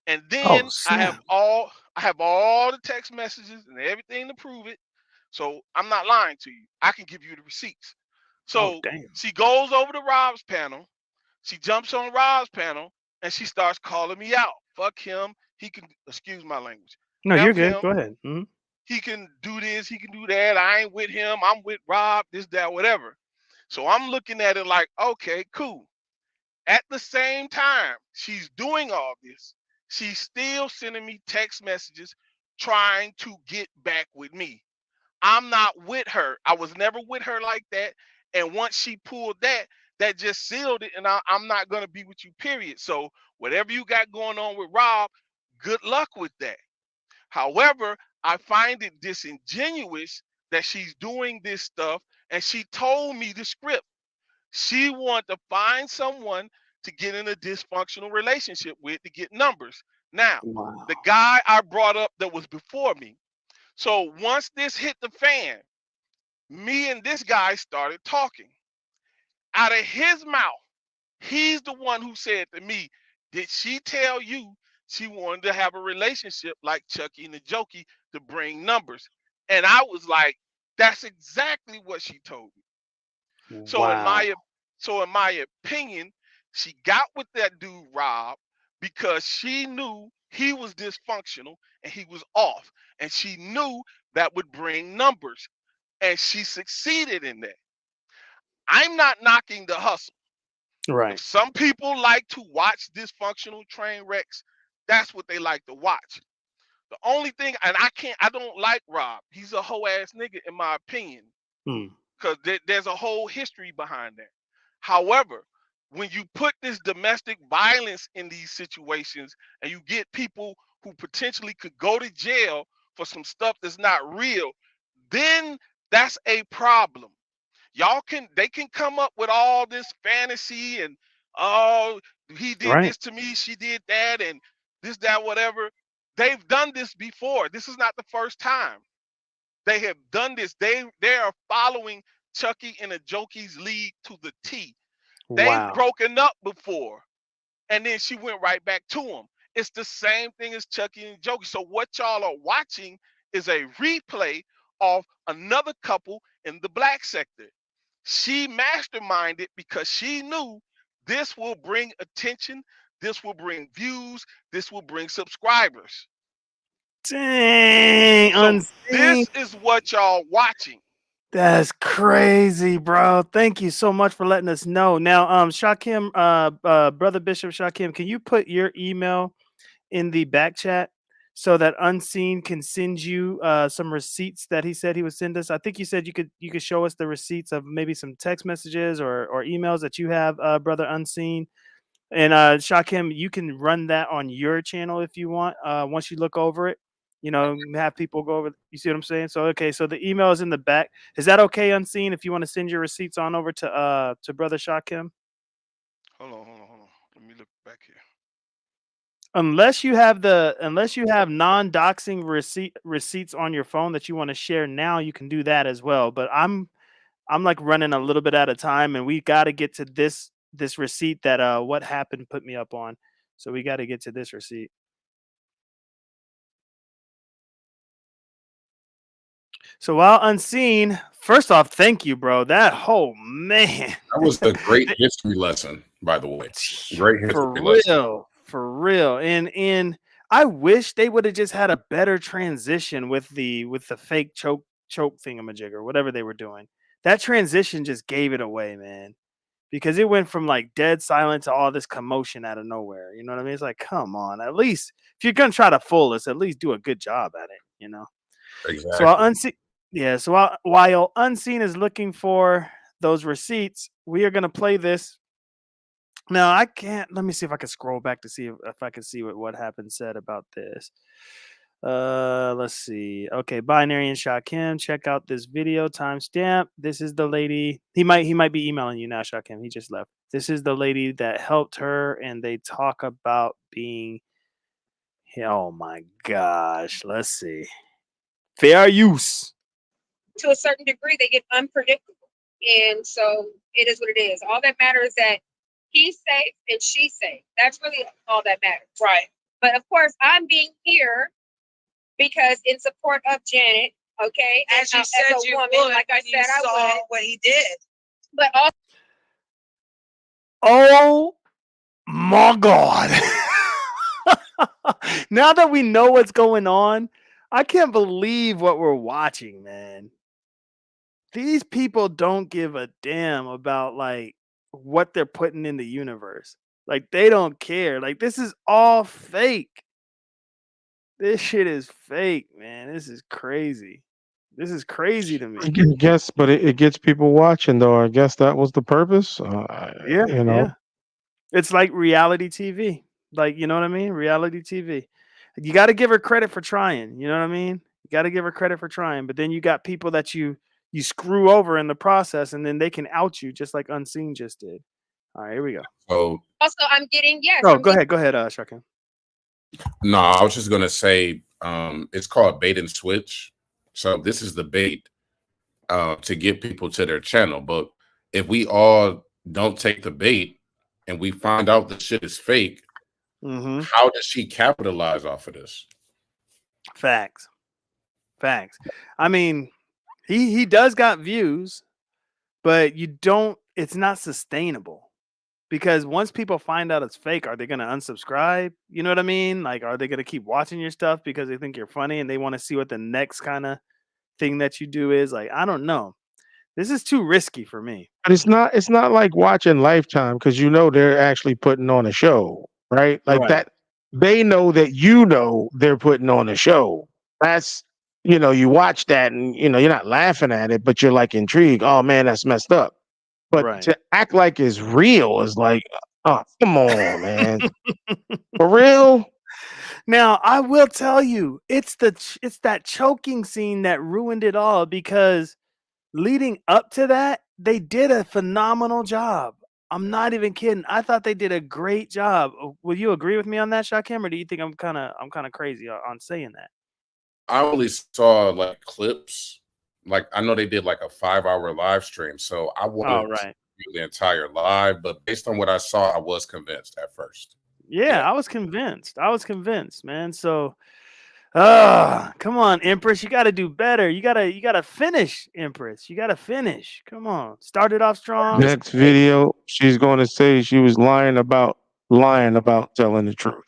And Oh then snap. I have all the text messages and everything to prove it. So I'm not lying to you. I can give you the receipts. Oh So damn. she goes over to Rob's panel. She jumps on Rob's panel and she starts calling me out. Fuck him. He can, excuse my language. No, you're F good. him. Go ahead. Mm-hmm. He can do this. He can do that. I ain't with him. I'm with Rob. This, that, whatever. So I'm looking at it like, okay, cool. At the same time, she's doing all this. She's still sending me text messages trying to get back with me. I'm not with her. I was never with her like that. And once she pulled that, that just sealed it. And I'm not going to be with you, period. So, whatever you got going on with Rob, good luck with that. However, I find it disingenuous that she's doing this stuff and she told me the script. She wanted to find someone to get in a dysfunctional relationship with to get numbers. Now, Wow. the guy I brought up that was before me. So once this hit the fan, me and this guy started talking. Out of his mouth, he's the one who said to me, did she tell you she wanted to have a relationship like Chucky and the Jokey to bring numbers? And I was like, that's exactly what she told me. So in Wow. my so in my opinion, she got with that dude Rob because she knew he was dysfunctional and he was off, and she knew that would bring numbers, and she succeeded in that. I'm not knocking the hustle. If Right. some people like to watch dysfunctional train wrecks, that's what they like to watch. The only thing, and I don't like Rob. He's a hoe ass nigga in my opinion. Mm. Because there's a whole history behind that. However, when you put this domestic violence in these situations and you get people who potentially could go to jail for some stuff that's not real, then that's a problem. They can come up with all this fantasy and, oh, he did Right. this to me, she did that, and this, that, whatever. They've done this before. This is not the first time. They have done this. They are following Chucky and the Jokey's lead to the T. They've Wow. broken up before, and then she went right back to him. It's the same thing as Chucky and Jokey. So what y'all are watching is a replay of another couple in the black sector. She masterminded because she knew this will bring attention, this will bring views, this will bring subscribers. Dang, So unseen. this is what y'all watching. That's crazy, bro. Thank you so much for letting us know. Now, Shakim, brother Bishop Shakim, can you put your email in the back chat so that Unseen can send you some receipts that he said he would send us? I think you said you could show us the receipts of maybe some text messages or emails that you have, brother Unseen. And Shakim, you can run that on your channel if you want. Once you look over it, have people go over. You see what I'm saying? So okay, so the email is in the back. Is that okay, Unseen? If you want to send your receipts on over to brother Shakim, Hold on. Let me look back here. unless you have non-doxing receipts on your phone that you want to share now, you can do that as well. But I'm like running a little bit out of time, and we got to get to this receipt that what happened put me up on. So we got to get to this receipt. So while unseen, first off, thank you, bro. Man, That was a great history lesson, by the way. Great for history lesson. real. And I wish they would have just had a better transition with the fake choke thingamajigger, whatever they were doing. That transition just gave it away, man. Because it went from like dead silent to all this commotion out of nowhere. You know what I mean? It's like, come on, at least if you're gonna try to fool us, at least do a good job at it. So Exactly. while unseen, yeah. So while unseen is looking for those receipts, we are gonna play this. Now I can't. Let me see if I can scroll back to see if I can see what happened said about this. Let's see. Okay, Binary and Shakim, check out this video timestamp. This is the lady. He might be emailing you now, Shakim. He just left. This is the lady that helped her, and they talk about being. Oh my gosh. Let's see. Fair use. To a certain degree, they get unpredictable. And so it is what it is. All that matters is that he's safe and she's safe. That's really all that matters. Right. But of course, I'm being here because in support of Janet, okay? As you said, as a you woman, would, like I when you said, I saw would. what he did. But also, Oh my God. Now that we know what's going on, I can't believe what we're watching, man. These people don't give a damn about like what they're putting in the universe. Like they don't care. Like this is all fake. This shit is fake, man. This is crazy. This is crazy to I me. guess, but it gets people watching, though. I guess that was the purpose. Yeah, You yeah. know, It's like reality TV. Like, you know what I mean? Reality TV. You got to give her credit for trying, you know what I mean? You got to give her credit for trying, but then you got people that you screw over in the process and then they can out you just like Unseen just did. All right, here we go. So I'm getting, yes. Oh, I'm go getting, ahead, Shakim. no, I was just gonna say it's called bait and switch. So this is the bait to get people to their channel. But if we all don't take the bait and we find out the shit is fake, how does she capitalize off of this? Facts. I mean, he does got views, but it's not sustainable. Because once people find out it's fake, are they going to unsubscribe? You know what I mean? Like, are they going to keep watching your stuff because they think you're funny and they want to see what the next kind of thing that you do is? Like, I don't know. This is too risky for me. but it's not like watching Lifetime because you know they're actually putting on a show, right? Like Right. that, they know that you know they're putting on a show. That's you watch that and you're not laughing at it, but you're like intrigued. Oh man, that's messed up. But Right. to act like it's real is like, oh come on, man, for real. Now, I will tell you, it's that choking scene that ruined it all because leading up to that, they did a phenomenal job. I'm not even kidding. I thought they did a great job. Will you agree with me on that, Shakim, or do you think I'm kind of crazy on saying that? I only saw like clips. Like I know they did like a 5-hour live stream, so I Oh, wanted to right. view the entire live. But based on what I saw, I was convinced at first. Yeah, Yeah. I was convinced. I was convinced, man. So, come on, Empress, you got to do better. You got to finish, Empress. You got to finish. Come on. Started off strong. Next video, she's going to say she was lying about telling the truth.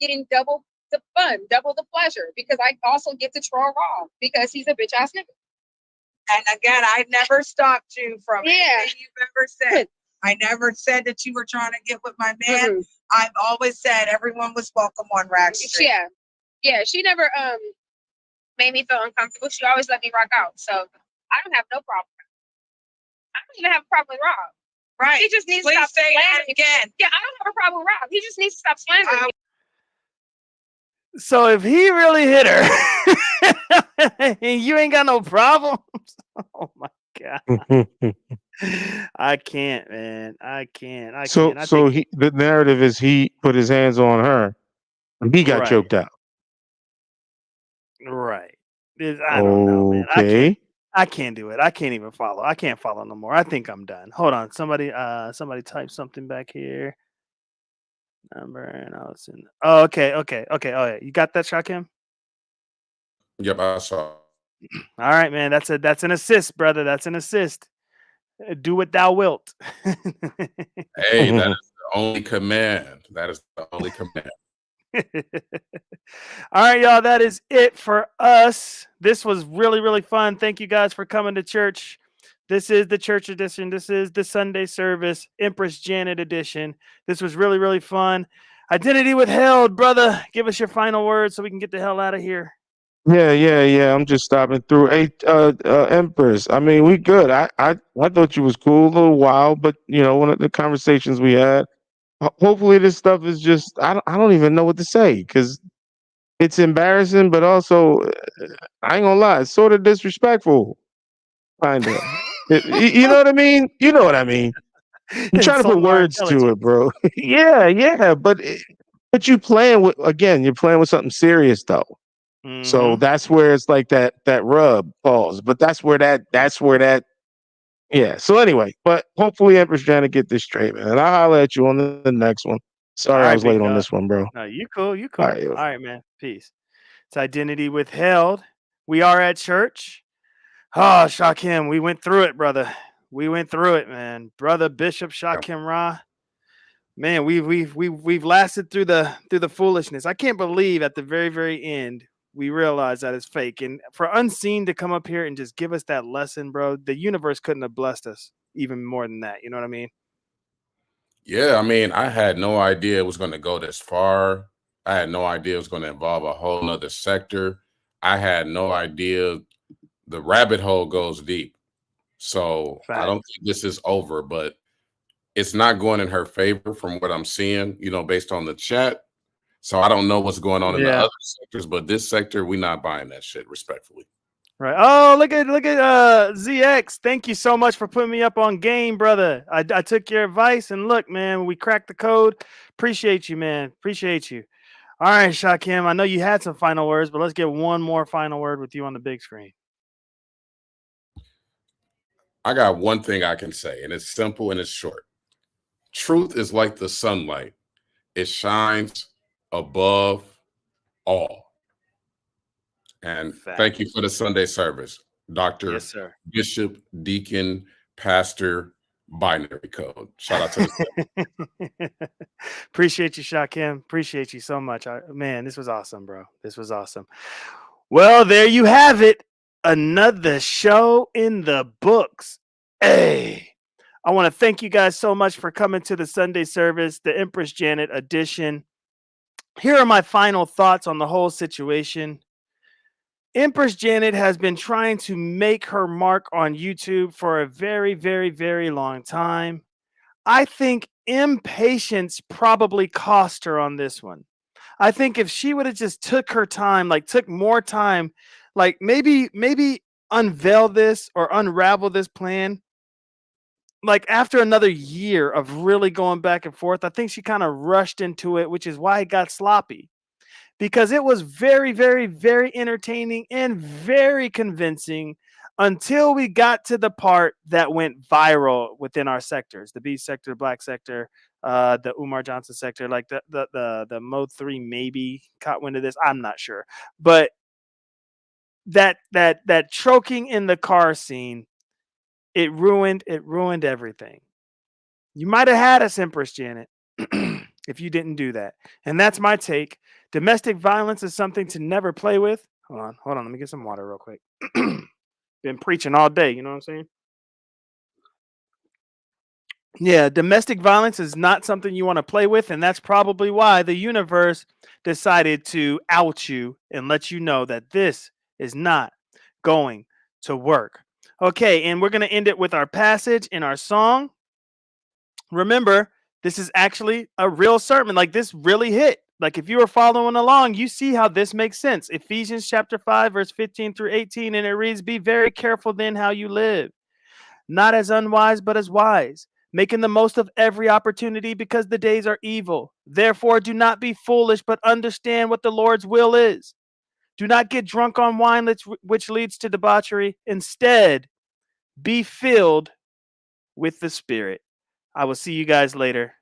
getting double the fun, double the pleasure, because I also get to troll Raw because he's a bitch ass nigga. And again, I never stopped you from anything you've ever said. I never said that you were trying to get with my man. I've always said everyone was welcome on Rack Street. Yeah. She never made me feel uncomfortable. She always let me rock out. So I don't have no problem. I don't even have a problem with Rob. Right. He just needs to Please stop say that slandering me. again. Yeah, I don't have a problem with Rob. He just needs to stop slandering me. So if he really hit her and you ain't got no problems, oh my god, I can't, man. I can't. I So can't. I think the narrative is he put his hands on her and he got right, choked out. right. I don't know, man. Okay. I can't do it. I can't even follow. I can't follow no more. I think I'm done. Hold on. Somebody type something back here. Number and I was in. Oh, okay. Oh, yeah. You got that, Shakim? Yep, I saw. All right, man. That's an assist, brother. That's an assist. Do what thou wilt. Hey, that is the only command. That is the only command. All right, y'all. That is it for us. This was really, really fun. Thank you guys for coming to church. This is the church edition. This is the Sunday service, Empress Janet edition. This was really, really fun. Identity withheld, brother. Give us your final words so we can get the hell out of here. Yeah. I'm just stopping through. Hey, Empress. I mean, we good. I thought you was cool, a little wild, but one of the conversations we had, hopefully this stuff is just I don't even know what to say because it's embarrassing, but also I ain't gonna lie, it's sort of disrespectful, kinda. You know what I mean? You know what I mean. I'm trying to put Insulting our words to intelligence. it, bro. Yeah, but you playing with again, you're playing with something serious though. So Mm-hmm. that's where it's like that rub falls. But that's where that yeah. So anyway, but hopefully Empress trying to get this straight, man. And I'll holler at you on the next one. All Sorry I right, was late big on dog. this one, bro. No, you cool. You All cool. right, yo. All right, man. Peace. It's identity withheld. We are at church. Oh, Shakim, we went through it, brother. We went through it, man. Brother Bishop Shakim Ra. Man, we've lasted through the foolishness. I can't believe at the very end we realized that it's fake. And for Unseen to come up here and just give us that lesson, bro, the universe couldn't have blessed us even more than that. You know what I mean? Yeah, I mean, I had no idea it was going to go this far. I had no idea it was going to involve a whole nother sector. I had no idea the rabbit hole goes deep. So I don't Facts. think this is over, but it's not going in her favor from what I'm seeing, based on the chat. So I don't know what's going on in the Yeah. other sectors, but this sector, we're not buying that shit, respectfully. Right. Oh, look at ZX. Thank you so much for putting me up on game, brother. I took your advice and look, man, we cracked the code. Appreciate you, man. Appreciate you. All right, Shakim. I know you had some final words, but let's get one more final word with you on the big screen. I got one thing I can say, and it's simple and it's short. Truth is like the sunlight. It shines above all. And thank Facts. you for the Sunday service, Yes, Dr. sir. Bishop, Deacon, Pastor, Binary Code. Shout out to the Appreciate you, Shakim. Appreciate you so much. Man, this was awesome, bro. This was awesome. Well, there you have it. Another show in the books. Hey, I want to thank you guys so much for coming to the Sunday service, the Empress Janet edition. Here are my final thoughts on the whole situation. Empress Janet has been trying to make her mark on YouTube for a very long time. I think impatience probably cost her on this one. I think if she would have just took her time, like took more time, like maybe unveil this or unravel this plan, like after another year of really going back and forth, I think she kind of rushed into it, which is why it got sloppy. Because it was very entertaining and very convincing until we got to the part that went viral within our sectors, the B sector, black sector, the Umar Johnson sector, like the Mode 3 maybe caught wind of this. I'm not sure. But that choking in the car scene, it ruined everything. You might have had us, Empress Janet, if you didn't do that. And that's my take. Domestic violence is something to never play with. Hold on. Let me get some water real quick. Been preaching all day. You know what I'm saying? Yeah, domestic violence is not something you want to play with. And that's probably why the universe decided to out you and let you know that this is not going to work. Okay, and we're going to end it with our passage in our song. Remember, this is actually a real sermon. Like this really hit. Like if you were following along, you see how this makes sense. Ephesians chapter 5, verse 15 through 18, and it reads, "Be very careful then how you live, not as unwise, but as wise, making the most of every opportunity because the days are evil. Therefore, do not be foolish, but understand what the Lord's will is. Do not get drunk on wine, which leads to debauchery. Instead, be filled with the Spirit." I will see you guys later.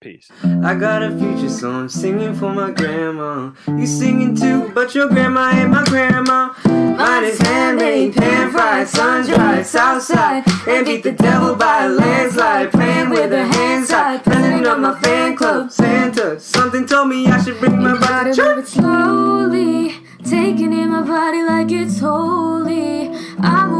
Peace. I got a future, so I'm singing for my grandma. You singing too, but your grandma ain't my grandma. Mine is handmade, pan fried, sun dried, south side, and beat the devil by a landslide. Praying with her hands tied, president of my fan club. Santa, something told me I should bring my body to church. Slowly, taking in my body like it's holy. I'm